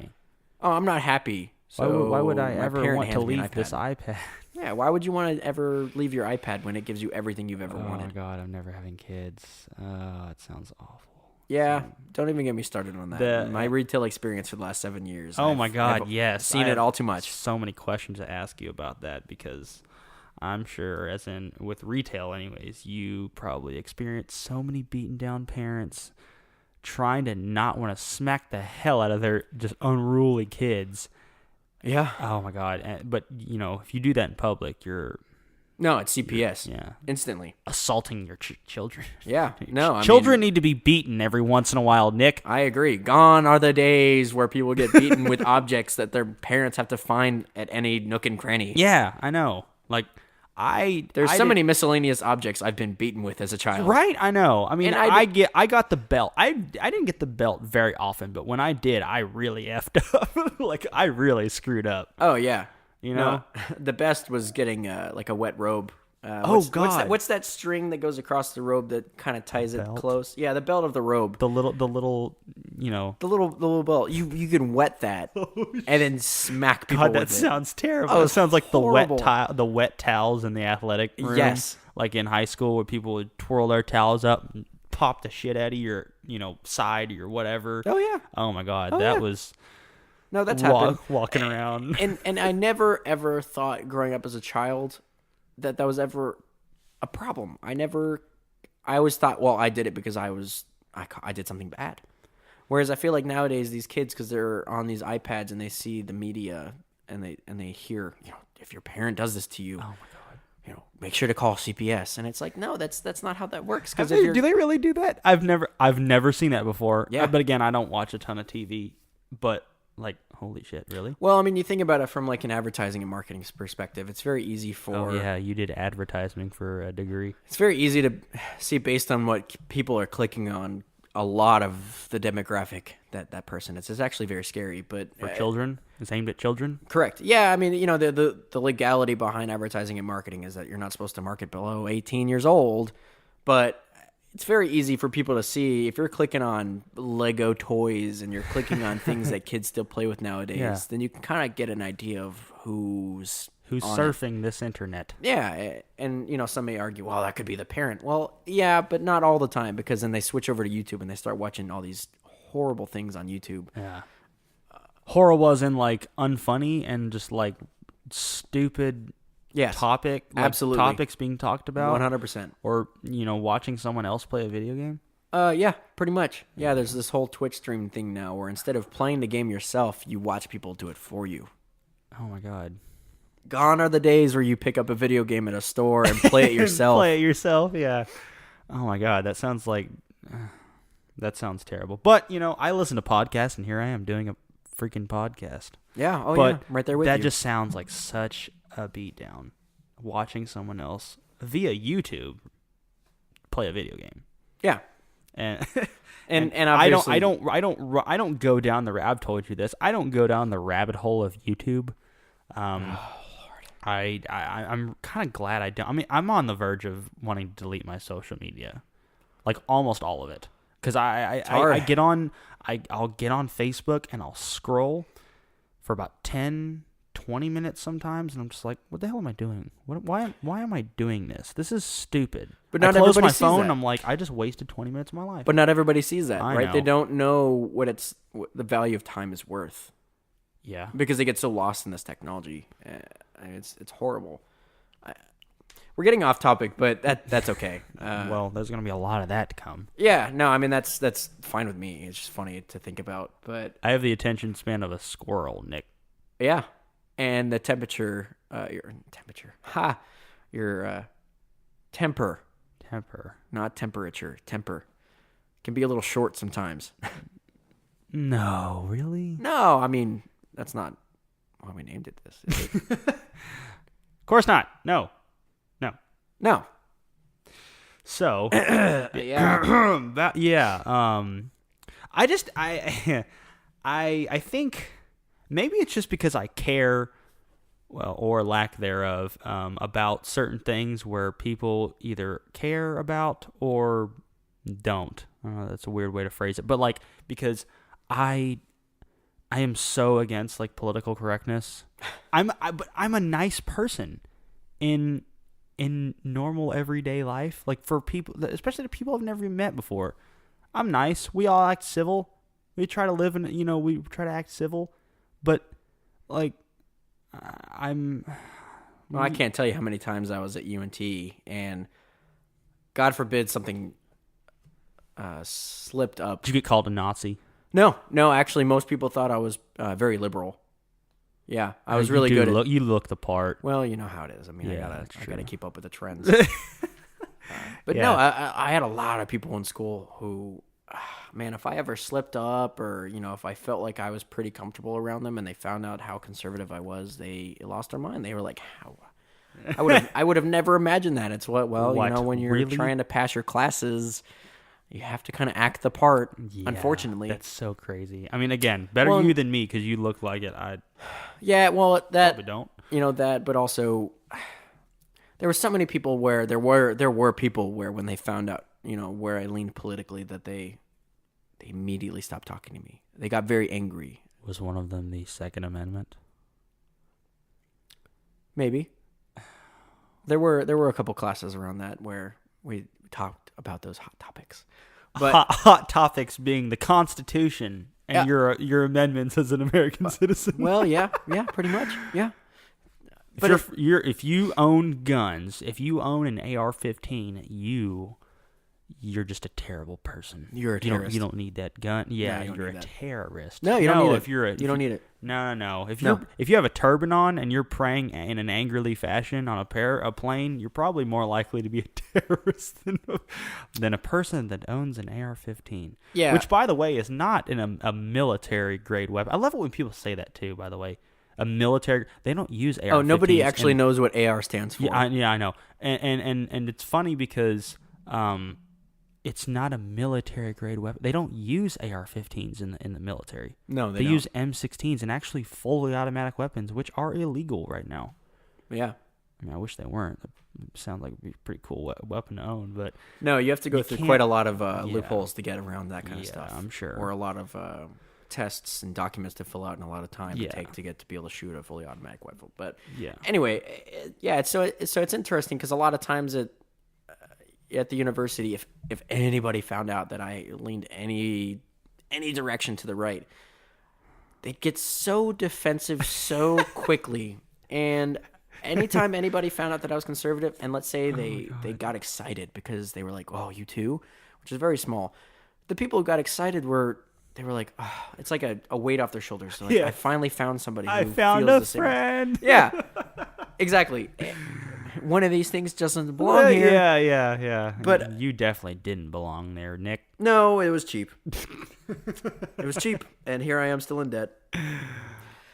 Oh, I'm not happy So why would I my ever parent want to hands me an leave this iPad. iPad? Yeah, why would you want to ever leave your iPad when it gives you everything you've ever Oh wanted? my God, I'm never having kids. It sounds awful. Yeah, don't even get me started on that. The- My retail experience for the last 7 years. Oh my I've God, yes. seen I it have all too much. So many questions to ask you about that because I'm sure, as in with retail anyways, you probably experience so many beaten down parents trying to not want to smack the hell out of their just unruly kids. Yeah. Oh my God. But, you know, if you do that in public, you're... No, it's CPS. Yeah. Instantly. Assaulting your children. Yeah. No, Children need to be beaten every once in a while, Nick. I agree. Gone are the days where people get beaten with objects that their parents have to find at any nook and cranny. Yeah, I know. Like, There's so many miscellaneous objects I've been beaten with as a child. Right, I know. I mean, And I got the belt. I didn't get the belt very often, but when I did, I really effed up. Like, I really screwed up. Oh yeah. You know? No, the best was getting like a wet robe. God. What's that string that goes across the robe that kind of ties it Belt? close? Yeah, the belt of the robe. The little, you know. The little belt. You can wet that and then smack people God, that with it. sounds terrible. Oh, It sounds like horrible. the wet towels in the athletic room. Yes. Like in high school where people would twirl their towels up and pop the shit out of your, you know, side or whatever. Oh yeah. Oh my God, Oh, that yeah. was No, that's happened. walking around. And I never ever thought growing up as a child that was ever a problem. I always thought, well, I did it because I did something bad. Whereas I feel like nowadays these kids, because they're on these iPads and they see the media and they hear, you know, if your parent does this to you, oh my God, you know, make sure to call CPS. And it's like, no, that's not how that works. Because Do they really do that? I've never seen that before. Yeah. But again, I don't watch a ton of TV. But like, holy shit, really? Well, I mean, you think about it from like an advertising and marketing perspective. It's very easy for. Oh yeah, you did advertising for a degree. It's very easy to see based on what people are clicking on. A lot of the demographic that person is. It's actually very scary, but For children? It's aimed at children? correct. Yeah, I mean, you know, the legality behind advertising and marketing is that you're not supposed to market below 18 years old, but it's very easy for people to see if you're clicking on Lego toys and you're clicking on things that kids still play with nowadays, Yeah. then you can kind of get an idea of who's on surfing this internet. Yeah, and you know, some may argue, well, that could be the parent. Well, yeah, but not all the time, because then they switch over to YouTube and they start watching all these horrible things on YouTube. Yeah. Horror was in like unfunny and just like stupid Yes, absolutely. topics being talked about. 100%. Or, you know, watching someone else play a video game. Yeah, pretty much. Yeah, there's this whole Twitch stream thing now where instead of playing the game yourself, you watch people do it for you. Oh my God. Gone are the days where you pick up a video game at a store and play it yourself. Play it yourself, yeah. Oh my God, that sounds like that sounds terrible. But, you know, I listen to podcasts and here I am doing a freaking podcast. Yeah, oh But yeah, right there with you. that just sounds like such a beatdown. Watching someone else via YouTube play a video game. Yeah. And and obviously, I don't go down the I've told you this. I don't go down the rabbit hole of YouTube. I'm kind of glad I don't. I mean, I'm on the verge of wanting to delete my social media, like almost all of it, because I get on I'll get on Facebook and I'll scroll for about 10, 20 minutes sometimes, and I'm just like, what the hell am I doing? Why am I doing this? This is stupid. But not I close everybody my sees phone. that. I'm like, I just wasted 20 minutes of my life. But not everybody sees that, I right? know. They don't know what the value of time is worth. Yeah. Because they get so lost in this technology. It's horrible. We're getting off topic, but that's okay. Well, there's gonna be a lot of that to come. Yeah, no, I mean that's fine with me. It's just funny to think about, but I have the attention span of a squirrel, Nick. yeah, and the temperature, your temper, not temperature, temper, can be a little short sometimes. No, really? No, I mean that's not why we named it this. Is it? Of course not. No. No. So, Yeah. I think maybe it's just because I care, well, or lack thereof, about certain things where people either care about or don't. I don't know, that's a weird way to phrase it, but like because I I am so against like political correctness. But I'm a nice person in normal everyday life. Like for people, especially the people I've never met before, I'm nice. We all act civil. We try to live in, we try to act civil, but like I'm. Well, I can't tell you how many times I was at UNT and God forbid something slipped up. Did you get called a Nazi? No. Actually, most people thought I was very liberal. Yeah, I was really good. You look the part. Well, you know how it is. I mean, Yeah, I gotta keep up with the trends. But Yeah. no, I had a lot of people in school who, man, if I ever slipped up or if I felt like I was pretty comfortable around them and they found out how conservative I was, they lost their mind. They were like, "How?" I would have never imagined that. It's when you're Really? trying to pass your classes, you have to kind of act the part. Yeah, unfortunately, that's so crazy. I mean, again, better you than me because you look like it. I probably don't. But also there were so many people where there were people where when they found out where I leaned politically that they immediately stopped talking to me. They got very angry. Was one of them the Second Amendment? Maybe. There were a couple classes around that where we talked about those hot topics. But hot topics being the Constitution and your amendments as an American citizen. Well, yeah, pretty much, yeah. But if you own guns, if you own an AR-15, you're just a terrible person. You're a terrorist. You don't need that gun. Yeah, No, you're a terrorist. No, you don't need it. You don't need it. No. If you have a turban on and you're praying in an angrily fashion on a plane, you're probably more likely to be a terrorist than a person that owns an AR-15. Yeah. Which, by the way, is not a military grade weapon. I love it when people say that too. By the way, they don't use AR-15s. Oh, nobody actually knows what AR stands for. Yeah, I know. And it's funny because it's not a military grade weapon. They don't use AR-15s in the military. No, they don't. use M16s and actually fully automatic weapons, which are illegal right now. Yeah. I mean, I wish they weren't. It sounds like it'd be a pretty cool weapon to own, but no, you have to go through quite a lot of loopholes to get around that kind of yeah, stuff. I'm sure. Or a lot of tests and documents to fill out and a lot of time to take to get to be able to shoot a fully automatic rifle. But anyway, so it's interesting because a lot of times at the university, if anybody found out that I leaned any direction to the right, they'd get so defensive so quickly. And anytime anybody found out that I was conservative, and let's say they got excited because they were like, "Oh, you too," which is very small. The people who got excited were like, oh, it's like a weight off their shoulders. So like, I finally found somebody who found feels a the same. friend. Yeah, exactly. One of these things doesn't belong here. Yeah. But you definitely didn't belong there, Nick. No, it was cheap. It was cheap, and here I am still in debt.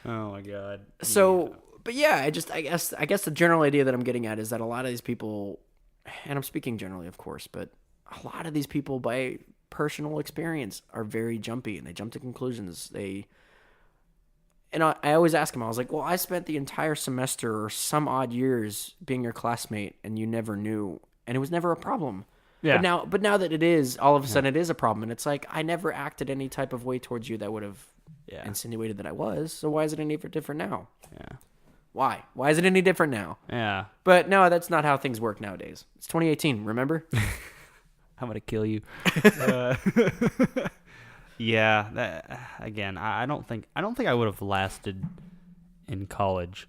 Oh my God. So, but yeah, I guess the general idea that I'm getting at is that a lot of these people, and I'm speaking generally, of course, but a lot of these people, by personal experience, are very jumpy and they jump to conclusions. And I always ask them, I was like, well, I spent the entire semester or some odd years being your classmate and you never knew, and it was never a problem. Yeah. But now that it is, all of a sudden it is a problem, and it's like, I never acted any type of way towards you that would have insinuated that I was, so why is it any different now? Yeah. Why? Why is it any different now? Yeah. But no, that's not how things work nowadays. It's 2018, remember? I'm gonna kill you. Yeah. Again, I don't think I would have lasted in college.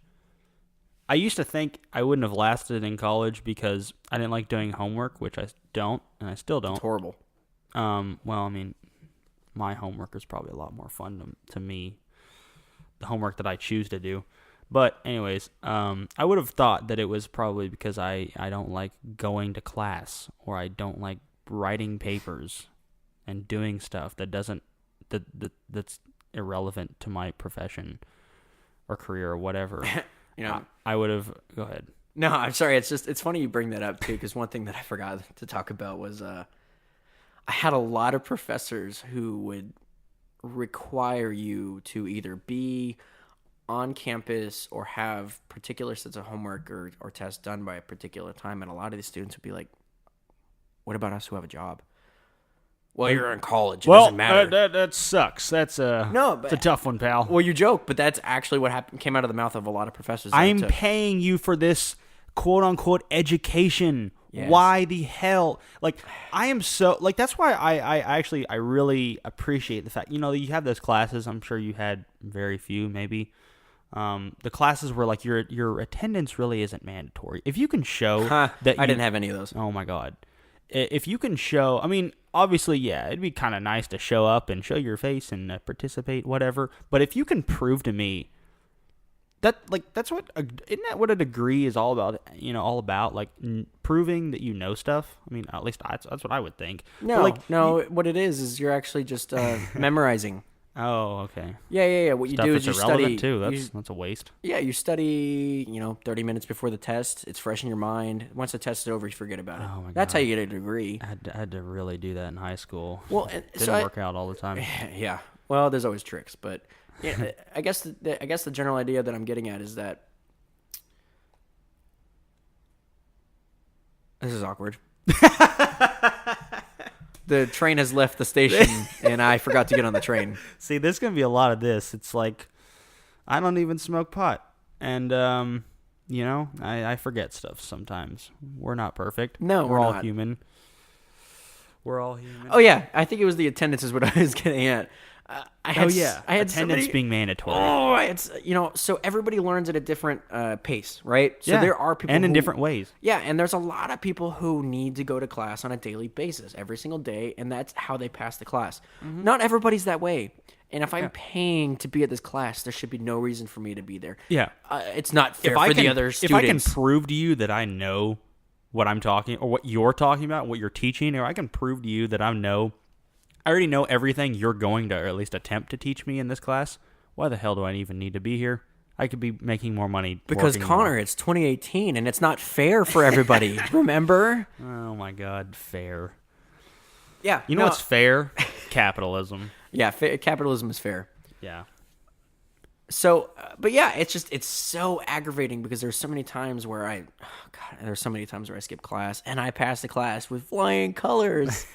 I used to think I wouldn't have lasted in college because I didn't like doing homework, which I don't, and I still don't. It's horrible. Well, I mean, my homework is probably a lot more fun to me, the homework that I choose to do. But anyways, I would have thought that it was probably because I don't like going to class, or I don't like writing papers and doing stuff that's irrelevant to my profession or career or whatever. I would have. Go ahead. No, I'm sorry. It's funny you bring that up too, because one thing that I forgot to talk about was I had a lot of professors who would require you to either be on campus or have particular sets of homework or tests done by a particular time, and a lot of these students would be like, what about us who have a job? well, you're in college. It doesn't matter. That sucks. That's it's a tough one, pal. Well, you joke, but that's actually what came out of the mouth of a lot of professors. I'm paying you for this quote unquote education. Yes. Why the hell? Like, I am so like. That's why I really appreciate the fact, you have those classes. I'm sure you had very few, maybe. The classes where like your attendance really isn't mandatory. If you can show that I didn't have any of those. Oh my God. If you can show, I mean, obviously, yeah, it'd be kind of nice to show up and show your face and participate, whatever. But if you can prove to me that's what, isn't that what a degree is all about? All about like proving that you know stuff. I mean, at least that's what I would think. No, what it is you're actually just memorizing. Oh, okay. Yeah. What you do is you study too. That's a waste. Yeah, you study, 30 minutes before the test. It's fresh in your mind. Once the test is over, you forget about it. Oh my God. That's how you get a degree. I had to really do that in high school. Well, didn't work out all the time. Yeah. Well, there's always tricks, but yeah, I guess the general idea that I'm getting at is that this is awkward. The train has left the station, and I forgot to get on the train. See, there's going to be a lot of this. It's like, I don't even smoke pot. And, I forget stuff sometimes. We're not perfect. No, we're all not. Human. We're all human. Oh, yeah. I think it was the attendance is what I was getting at. I had attendance being mandatory. So everybody learns at a different pace, right? So there are people in different ways. Yeah, and there's a lot of people who need to go to class on a daily basis, every single day, and that's how they pass the class. Mm-hmm. Not everybody's that way. And if I'm paying to be at this class, there should be no reason for me to be there. Yeah. It's not fair for the other students. If I can prove to you that I know what I'm talking, or what you're talking about, what you're teaching, or I can prove to you that I already know everything you're going to, or at least attempt to teach me in this class, why the hell do I even need to be here? I could be making more money. Because, Connor, it's 2018, and it's not fair for everybody. Remember? Oh, my God. Fair. Yeah. You know what's fair? Capitalism. Yeah, capitalism is fair. Yeah. So, but yeah, it's so aggravating because there's so many times where I skip class, and I pass the class with flying colors.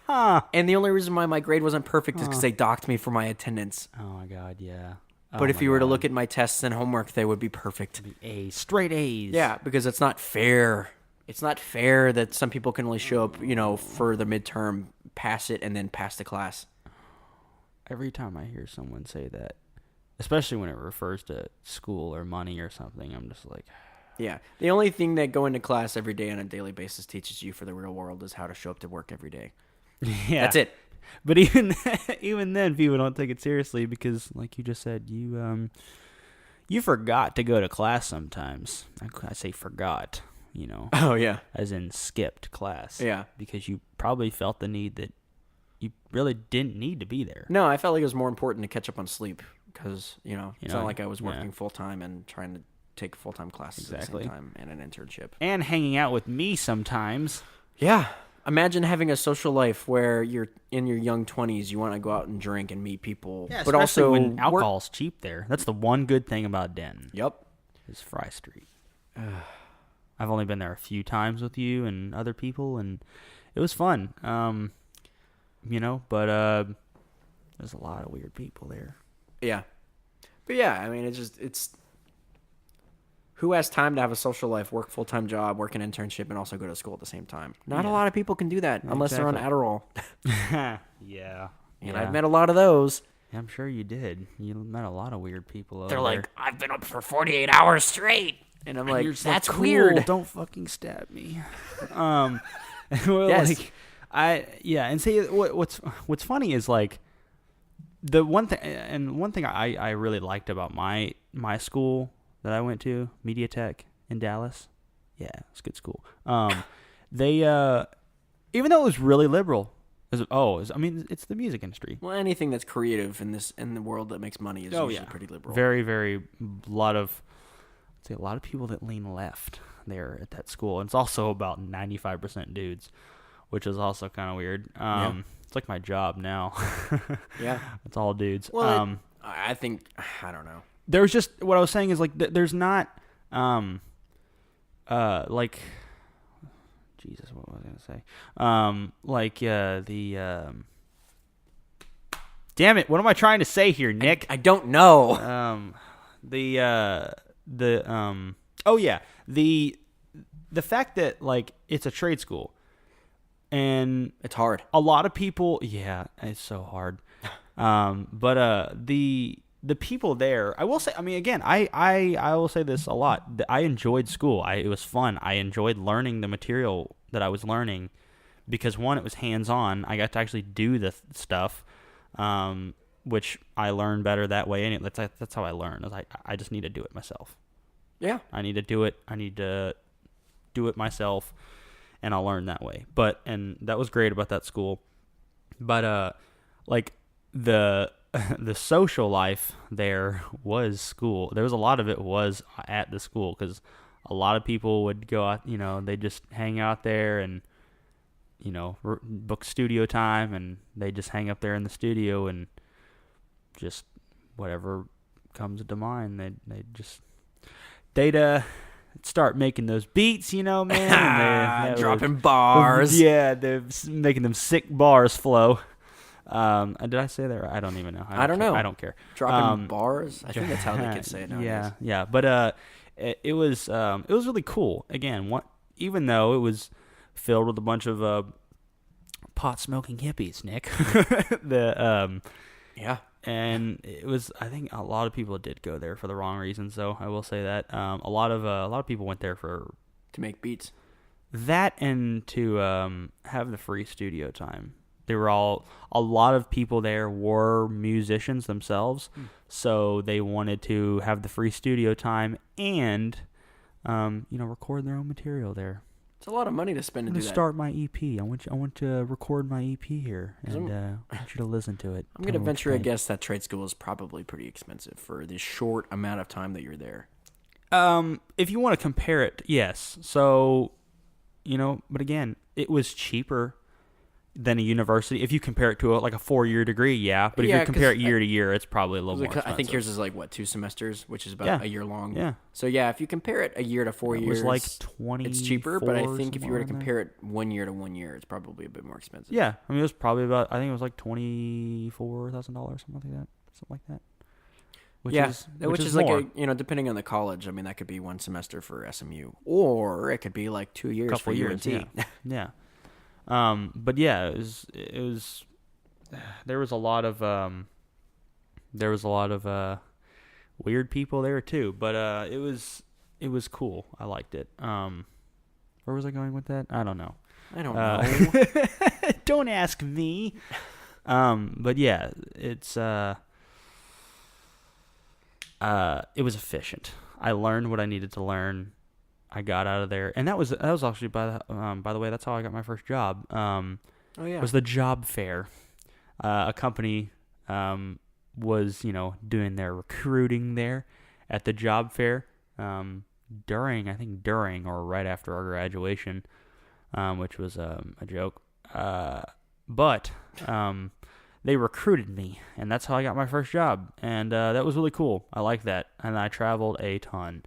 And the only reason why my grade wasn't perfect is because they docked me for my attendance. Oh my God, yeah. But if you were to look at my tests and homework, they would be perfect. A's, straight A's. Yeah, because it's not fair. It's not fair that some people can only show up, for the midterm, pass it, and then pass the class. Every time I hear someone say that, especially when it refers to school or money or something, I'm just like... Yeah. The only thing that going to class every day on a daily basis teaches you for the real world is how to show up to work every day. Yeah, that's it. But even then, people don't take it seriously because, like you just said, you forgot to go to class sometimes. I say forgot, Oh yeah, as in skipped class. Yeah, because you probably felt the need that you really didn't need to be there. No, I felt like it was more important to catch up on sleep because it's not like I was working full time and trying to take full-time classes at the same time and an internship and hanging out with me sometimes. Yeah. Imagine having a social life where you're in your young 20s, you want to go out and drink and meet people. Yeah, but also when alcohol's cheap there. That's the one good thing about Denton. Yep. Is Fry Street. I've only been there a few times with you and other people, and it was fun. But there's a lot of weird people there. Yeah. But yeah, I mean, it's who has time to have a social life, work full-time job, work an internship, and also go to school at the same time? Not a lot of people can do that unless they're on Adderall. Yeah. And I've met a lot of those. Yeah, I'm sure you did. You met a lot of weird people over there. They're like, I've been up for 48 hours straight. And I'm like, that's cool. Weird. Don't fucking stab me. Well, yes. and see, what's funny is like, the one thing I really liked about my school that I went to, Media Tech in Dallas. Yeah, it's a good school. They even though it was really liberal, it's the music industry. Well, anything that's creative in the world that makes money is usually pretty liberal. Very, very a lot of people that lean left there at that school. And it's also about 95% dudes, which is also kind of weird. It's like my job now. Yeah, it's all dudes. Well, I think I don't know. There's just what I was saying is like there's not like Jesus, what was I gonna say? Damn it! What am I trying to say here, Nick? I don't know. Oh yeah, the fact that like it's a trade school, and It's hard. a lot of people. Yeah, it's so hard. But the people there, I will say. I mean, again, I will say this a lot. I enjoyed school. It was fun. I enjoyed learning the material that I was learning because one, it was hands on. I got to actually do the stuff, which I learned better that way. And that's how I learned. I just need to do it myself. Yeah. I need to do it. I need to do it myself, and I'll learn that way. And that was great about that school. But like the social life there was school. There was a lot of it was at the school because a lot of people would go out. They just hang out there and book studio time, and they just hang up there in the studio and just whatever comes to mind. They'd start making those beats, man. Dropping bars. Yeah, they're making them sick bars flow. Did I say that? I don't even know. I don't know. I don't care. Dropping bars. I think that's how they could say it nowadays. Yeah. But it was really cool. Again, even though it was filled with a bunch of pot smoking hippies, Nick. Yeah. And it was. I think a lot of people did go there for the wrong reasons, though. I will say that a lot of people went there to make beats. That and to have the free studio time. A lot of people there were musicians themselves, so they wanted to have the free studio time and, record their own material there. It's a lot of money to spend to do that. Start my EP. I want to record my EP here, and I want you to listen to it. I'm going to venture a guess that trade school is probably pretty expensive for the short amount of time that you're there. If you want to compare it, yes. So, but again, it was cheaper than a university. If you compare it to a 4-year degree, yeah. But if you compare it year to year, it's probably a little more expensive. I think yours is 2 semesters, which is about a year long. Yeah. So if you compare it a year to 4 years, it was 20. It's cheaper. But I think if you were to compare it 1 year to 1 year, it's probably a bit more expensive. Yeah, I mean it was probably about. I think it was $24,000, something like that. Which is more. Depending on the college. I mean, that could be 1 semester for SMU, or it could be 2 years for UNT. Yeah. But yeah, it was. There was a lot of weird people there too, but it was cool. I liked it. Where was I going with that? I don't know. Don't ask me. But yeah, it was efficient. I learned what I needed to learn. I got out of there, and that was actually by the way, that's how I got my first job. It was the job fair. A company was doing their recruiting there at the job fair during or right after our graduation, which was a joke. But they recruited me, and that's how I got my first job, and that was really cool. I like that, and I traveled a ton.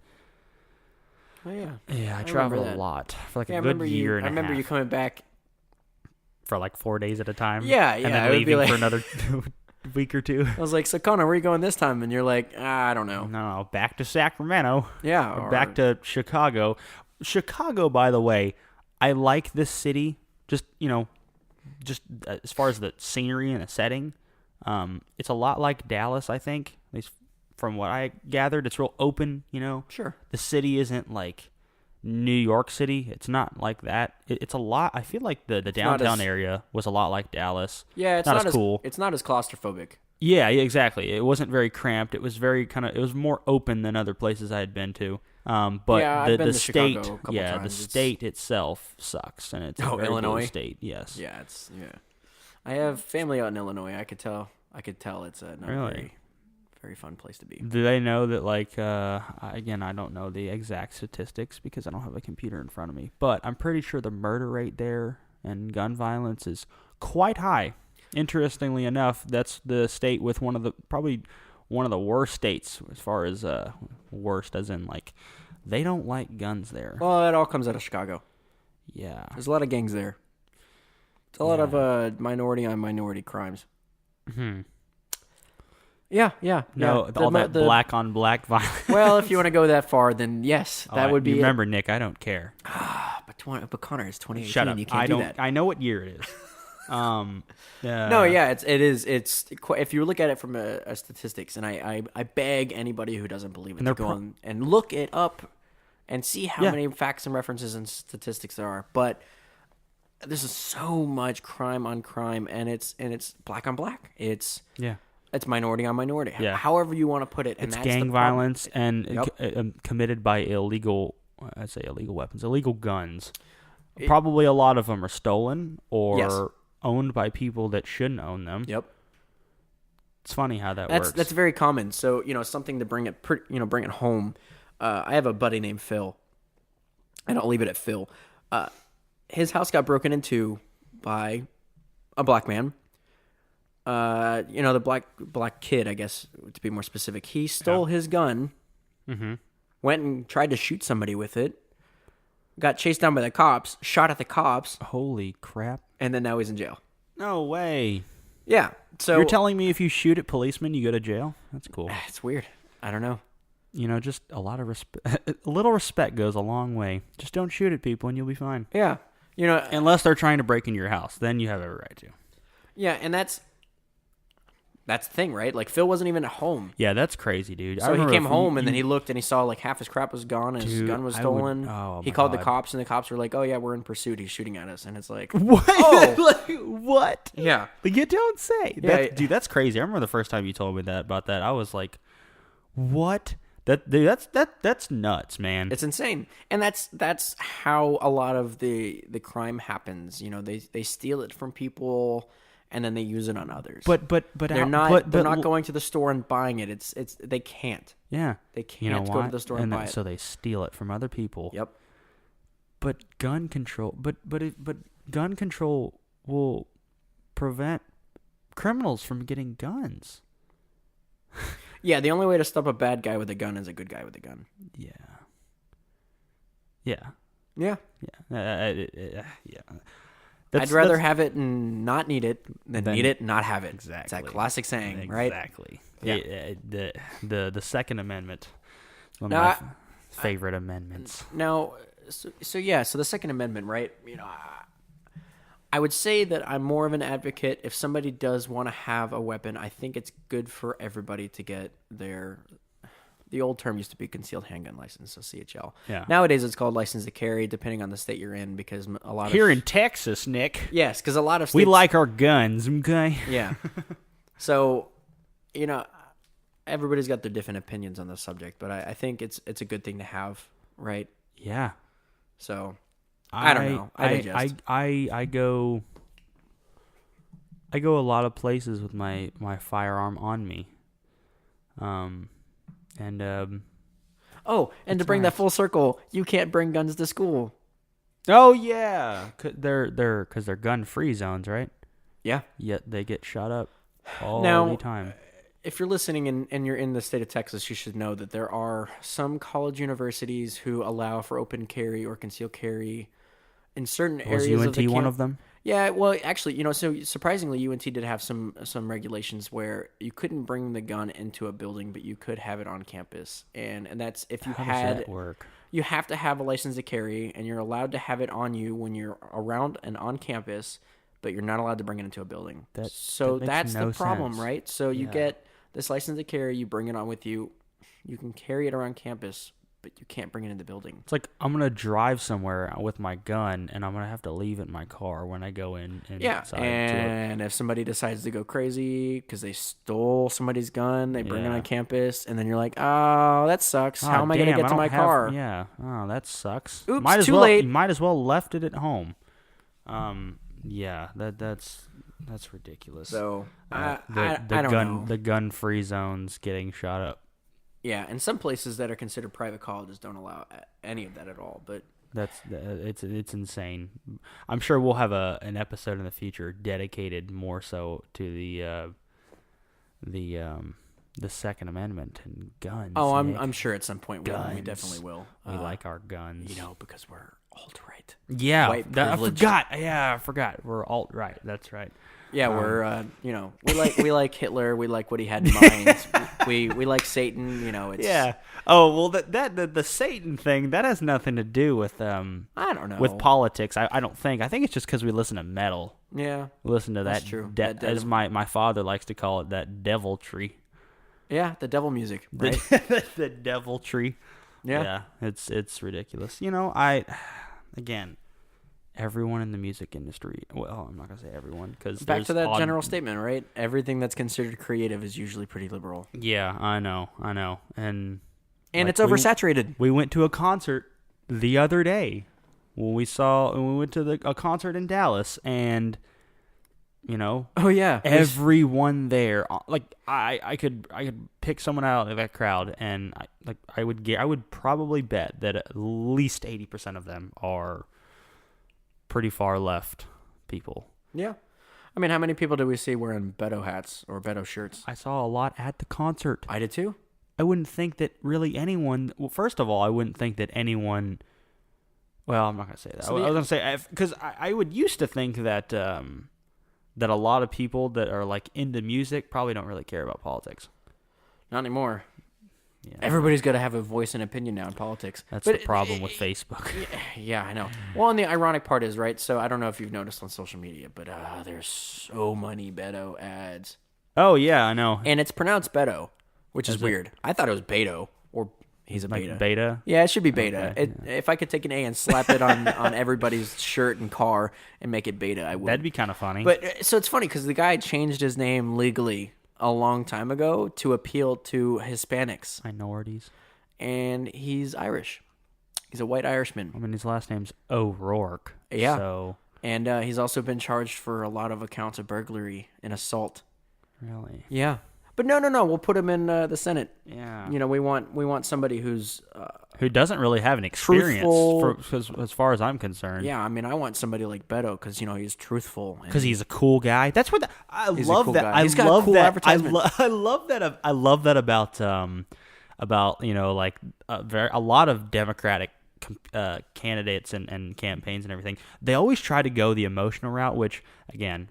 Oh, yeah. Yeah, I traveled a lot for a good year and a half. I remember you coming back for 4 days at a time. Yeah. And then leaving for another week or two. I was like, so Connor, where are you going this time? And you're like, I don't know. No, back to Sacramento. Yeah. Or back to Chicago. Chicago, by the way, I like this city. Just as far as the scenery and the setting. It's a lot like Dallas, I think. At least from what I gathered, it's real open, Sure. The city isn't like New York City. It's not like that. It's a lot. I feel like the downtown area was a lot like Dallas. Yeah, it's not as cool. It's not as claustrophobic. Yeah, exactly. It wasn't very cramped. It was very it was more open than other places I had been to. But I've been to state, Chicago a couple times. the state itself sucks, and it's a very Illinois blue state. Yes. Yeah, I have family out in Illinois. I could tell it's not very, very fun place to be. Do they know that, again, I don't know the exact statistics because I don't have a computer in front of me, but I'm pretty sure the murder rate there and gun violence is quite high. Interestingly enough, that's the state with probably one of the worst states as far as worst as in they don't like guns there. Well, it all comes out of Chicago. Yeah. There's a lot of gangs there. It's a lot of minority on minority crimes. Hmm. Yeah. No, all that black on black violence. Well, if you want to go that far, then yes, that would be. You remember, Nick? I don't care. But Connor, it's 2018. Shut up. You can't do that. I know what year it is. No, yeah, it is. It's if you look at it from a statistics, and I beg anybody who doesn't believe it to go on and look it up and see how many facts and references and statistics there are. But this is so much crime on crime, and it's black on black. It's minority on minority. Yeah. However you want to put it. And it's that's gang violence and Yep. Committed by illegal weapons, illegal guns. Probably a lot of them are stolen or owned by people that shouldn't own them. Yep. It's funny how that works. That's very common. So, something to bring it home. I have a buddy named Phil, and I'll leave it at Phil. His house got broken into by a black man. The black kid, I guess, to be more specific. He stole his gun, went and tried to shoot somebody with it, got chased down by the cops, shot at the cops. Holy crap. And then now he's in jail. No way. Yeah. So you're telling me if you shoot at policemen, you go to jail? That's cool. It's weird. I don't know. Just a lot of respect. A little respect goes a long way. Just don't shoot at people and you'll be fine. Yeah. Unless they're trying to break into your house. Then you have every right to. Yeah, and that's the thing, right? Like, Phil wasn't even at home. Yeah, that's crazy, dude. So he came home, and then he looked, and he saw, like, half his crap was gone, and his gun was stolen. He called the cops, and the cops were like, oh, yeah, we're in pursuit. He's shooting at us. And it's like, what? Oh. What? Yeah. You don't say. Yeah. Dude, that's crazy. I remember the first time you told me about that. I was like, what? That's nuts, man. It's insane. And that's how a lot of the crime happens. They steal it from people, and then they use it on others. But they're not going to the store and buying it. It's they can't. Yeah. They can't go to the store and buy it. So they steal it from other people. Yep. But gun control gun control will prevent criminals from getting guns. Yeah, the only way to stop a bad guy with a gun is a good guy with a gun. Yeah. Yeah. Yeah. Yeah. I'd rather have it and not need it than need it and not have it. Exactly. It's that classic saying, right? Exactly. Yeah. The Second Amendment is one of my favorite amendments. Now, so the Second Amendment, right? I would say that I'm more of an advocate. If somebody does want to have a weapon, I think it's good for everybody to get the old term used to be concealed handgun license, so CHL. Yeah. Nowadays it's called license to carry, depending on the state you're in, because a lot Here in Texas, Nick. Yes, because a lot of states, we like our guns, okay? Yeah. So, everybody's got their different opinions on the subject, but I think it's a good thing to have, right? Yeah. So, I don't know. I go a lot of places with my firearm on me. And to bring that full circle, you can't bring guns to school. Oh yeah, they're gun-free zones, right? Yeah. Yet they get shot up all the time. If you're listening and you're in the state of Texas, you should know that there are some college universities who allow for open carry or concealed carry in certain areas. Was UNT one of them? Yeah, well, actually, so surprisingly, UNT did have some regulations where you couldn't bring the gun into a building, but you could have it on campus, and that's if you How had. does that work? You have to have a license to carry, and you're allowed to have it on you when you're around and on campus, but you're not allowed to bring it into a building. That's the problem, sense. right? So you get this license to carry, you bring it on with you, you can carry it around campus, but you can't bring it in the building. It's like I'm gonna drive somewhere with my gun, and I'm gonna have to leave it in my car when I go in. And if somebody decides to go crazy because they stole somebody's gun, they bring it on campus, and then you're like, "Oh, that sucks. How am I gonna get to my car?" Yeah. Oh, that sucks. Oops, too late. You might as well left it at home. Yeah. That's ridiculous. So I don't know. The gun-free zones getting shot up. Yeah, and some places that are considered private colleges don't allow any of that at all. But it's insane. I'm sure we'll have an episode in the future dedicated more so to the Second Amendment and guns. Oh, Nick. I'm sure at some point we definitely will. We like our guns. Because we're alt-right. Yeah, White I privilege. forgot. Yeah, I forgot. We're alt-right. That's right. Yeah, we're we like Hitler. We like what he had in mind. we like Satan. It's Yeah. Oh well, the Satan thing that has nothing to do with I don't know, with politics. I don't think. I think it's just because we listen to metal. Yeah, We listen to that's that. true. As my father likes to call it, that deviltry. Yeah, the devil music, right? The deviltry. Yeah. It's ridiculous. Again, everyone in the music industry. Well, I'm not gonna say everyone because Back to that general statement, right? Everything that's considered creative is usually pretty liberal. Yeah, I know, and it's oversaturated. We went to a concert the other day when we went to a concert in Dallas, and Oh yeah, everyone there, like I could pick someone out of that crowd, and I would probably bet that at least 80% of them are pretty far left people. Yeah. I mean, how many people do we see wearing Beto hats or Beto shirts? I saw a lot at the concert. I did too. I wouldn't think that really anyone. Well, first of all, I wouldn't think that anyone. Well, I'm not gonna say that. I was gonna say because I would used to think that that a lot of people that are like into music probably don't really care about politics. Not anymore. Yeah. Everybody's got to have a voice and opinion now in politics. That's the problem with Facebook. Yeah, I know. Well, and the ironic part is, right, so I don't know if you've noticed on social media, but there's so many Beto ads. Oh, yeah, I know. And it's pronounced Beto, which is weird. I thought it was Beto, or he's a Like beta. beta? Yeah, it should be beta. Okay, If I could take an A and slap it on everybody's shirt and car and make it beta, I would. That'd be kind of funny. But so it's funny because the guy changed his name legally a long time ago to appeal to Hispanics. Minorities. And he's Irish. He's a white Irishman. I mean, his last name's O'Rourke. Yeah. So. And he's also been charged for a lot of accounts of burglary and assault. Really? Yeah. But no. We'll put him in the Senate. Yeah. We want somebody who's who doesn't really have an experience, as far as I'm concerned. Yeah, I mean, I want somebody like Beto because he's truthful. Because he's a cool guy. That's what I love. Cool that guy. He's got love a cool that. advertisement. I love that. I love that about like a lot of Democratic candidates and campaigns and everything. They always try to go the emotional route, which again,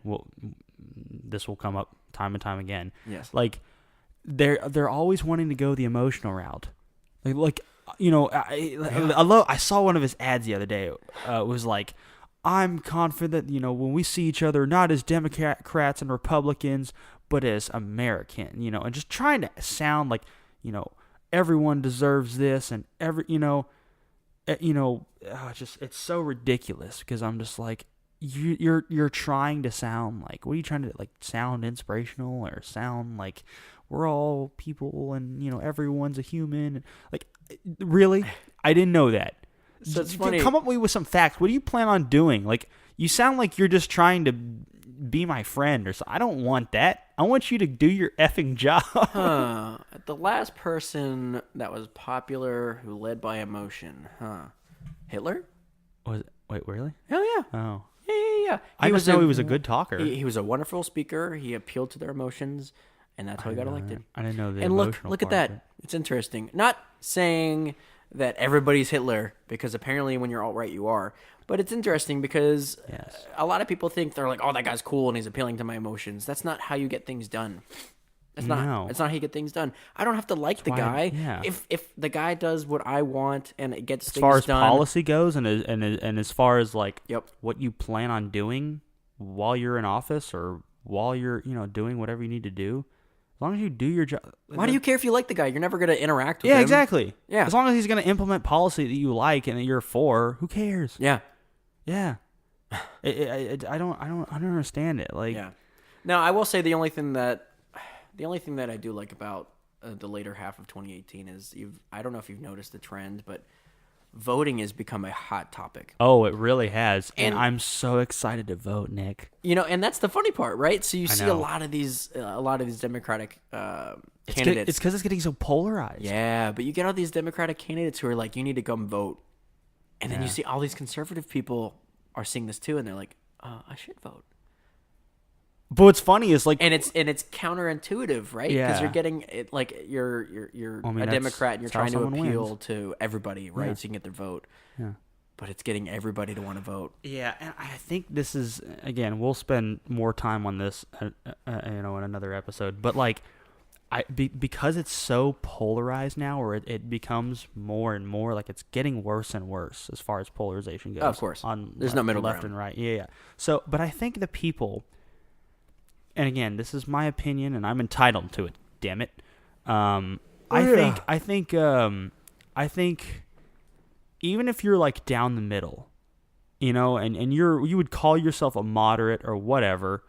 this will come up time and time again. Yes. Like they're always wanting to go the emotional route. I saw one of his ads the other day. It was like, I'm confident, when we see each other, not as Democrats and Republicans, but as American, and just trying to sound like, everyone deserves this and it's so ridiculous because I'm just like, you're trying to sound like, what are you trying to sound inspirational or sound like we're all people and everyone's a human? Like, really? I didn't know that. So it's funny. Come up with some facts. What do you plan on doing? Like, you sound like you're just trying to be my friend or something. I don't want that. I want you to do your effing job. The last person that was popular who led by emotion, Hitler? Wait, really? Hell yeah. Oh. Yeah. I just know he was a good talker. He was a wonderful speaker. He appealed to their emotions, and that's how he got elected. I didn't know the And emotional look at part, that. It's interesting. Not saying that everybody's Hitler, because apparently when you're alt-right you are. But it's interesting because a lot of people think they're like, oh, that guy's cool and he's appealing to my emotions. That's not how you get things done. It's not how you get things done. I don't have to like the guy. If the guy does what I want and it gets things done. As far as policy goes and as far as what you plan on doing while you're in office or while you're doing whatever you need to do, as long as you do your job. Why do you care if you like the guy? You're never going to interact with him. Yeah, exactly. Yeah. As long as he's going to implement policy that you like and that you're for, who cares? Yeah. Yeah. I don't understand it. Now, I will say the only thing that I do like about the later half of 2018 is I don't know if you've noticed the trend, but voting has become a hot topic. Oh, it really has. And I'm so excited to vote, Nick. And that's the funny part, right? So you see a lot of these Democratic candidates. It's because it's getting so polarized. Yeah, but you get all these Democratic candidates who are like, you need to come vote. And then you see all these conservative people are seeing this too, and they're like, I should vote. But what's funny is and it's counterintuitive, right? Yeah. Because you're getting it you're a Democrat and you're trying to appeal to everybody, right? So you can get their vote. Yeah. but it's getting everybody to want to vote. Yeah, and I think this is, again, we'll spend more time on this, in another episode. But like, because it's so polarized now, or it becomes more and more, like it's getting worse and worse as far as polarization goes. Oh, of course, there's no middle left ground. And right. Yeah. So, but I think the people, and again, this is my opinion, and I'm entitled to it. Damn it. I think even if you're like down the middle, and you would call yourself a moderate or whatever,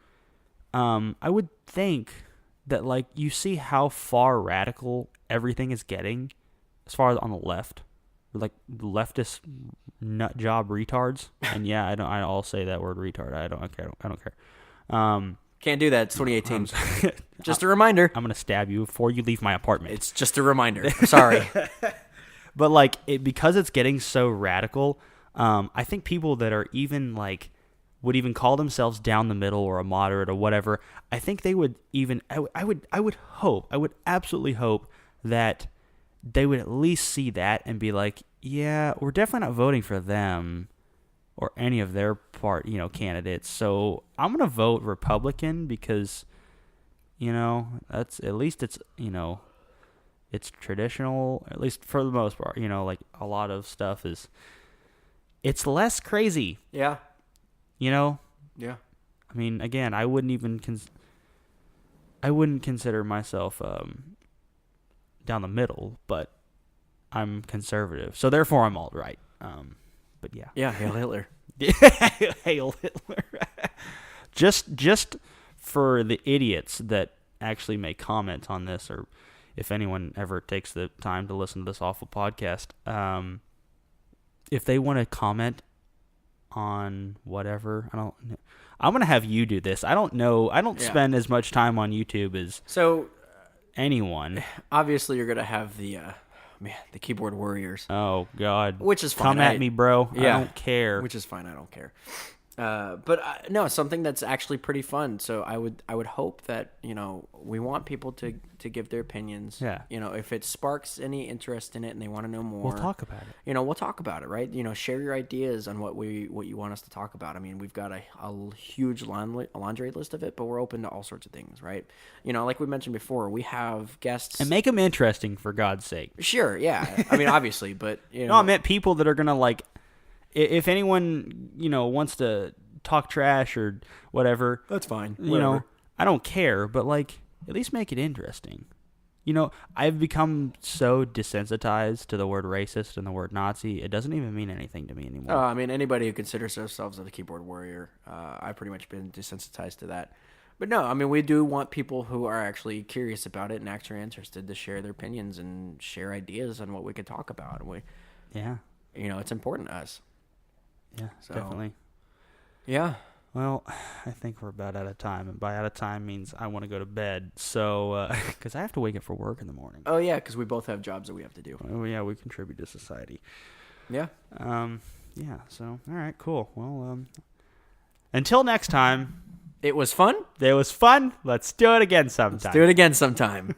I would think that like you see how far radical everything is getting as far as on the left, like leftist nut job retards. And yeah, I'll say that word retard. I don't care. Can't do that. It's 2018. Just a reminder. I'm gonna stab you before you leave my apartment. It's just a reminder. Sorry. But like because it's getting so radical, I think people that are even like would even call themselves down the middle or a moderate or whatever, I think they would even I would absolutely hope that they would at least see that and be like, yeah, we're definitely not voting for them or any of their candidates. So I'm going to vote Republican because that's at least it's it's traditional, at least for the most part. Like a lot of stuff it's less crazy. Yeah. Yeah. I mean, again, I wouldn't consider myself down the middle, but I'm conservative, so therefore I'm alt-right. But yeah. Yeah, Hail Hitler. Hail Hitler. Just for the idiots that actually may comment on this, or if anyone ever takes the time to listen to this awful podcast, if they want to comment on whatever, I'm going to have you do this. I don't know. I don't spend as much time on YouTube as anyone. Obviously, you're going to have the keyboard warriors. Oh, God. Which is fine. Come at me, bro. Yeah. I don't care. Which is fine. I don't care. But no, something that's actually pretty fun. So I would hope that, we want people to give their opinions. Yeah. If it sparks any interest in it and they want to know more, we'll talk about it. We'll talk about it, right? Share your ideas on what you want us to talk about. I mean, we've got a huge laundry list of it, but we're open to all sorts of things, right? Like we mentioned before, we have guests. And make them interesting, for God's sake. Sure, yeah. I mean, obviously, but, No, I meant people that are going to, like, if anyone, wants to talk trash or whatever. That's fine. I don't care, but, like, at least make it interesting. I've become so desensitized to the word racist and the word Nazi, it doesn't even mean anything to me anymore. I mean, anybody who considers themselves a keyboard warrior, I've pretty much been desensitized to that. But no, I mean, we do want people who are actually curious about it and actually interested to share their opinions and share ideas on what we could talk about. Yeah. It's important to us. Yeah, definitely. Yeah. Well, I think we're about out of time, and by out of time means I want to go to bed. So, because I have to wake up for work in the morning. Oh yeah, because we both have jobs that we have to do. Oh yeah, we contribute to society. Yeah. Yeah. So, all right, cool. Well, until next time. It was fun. It was fun. Let's do it again sometime. Let's do it again sometime.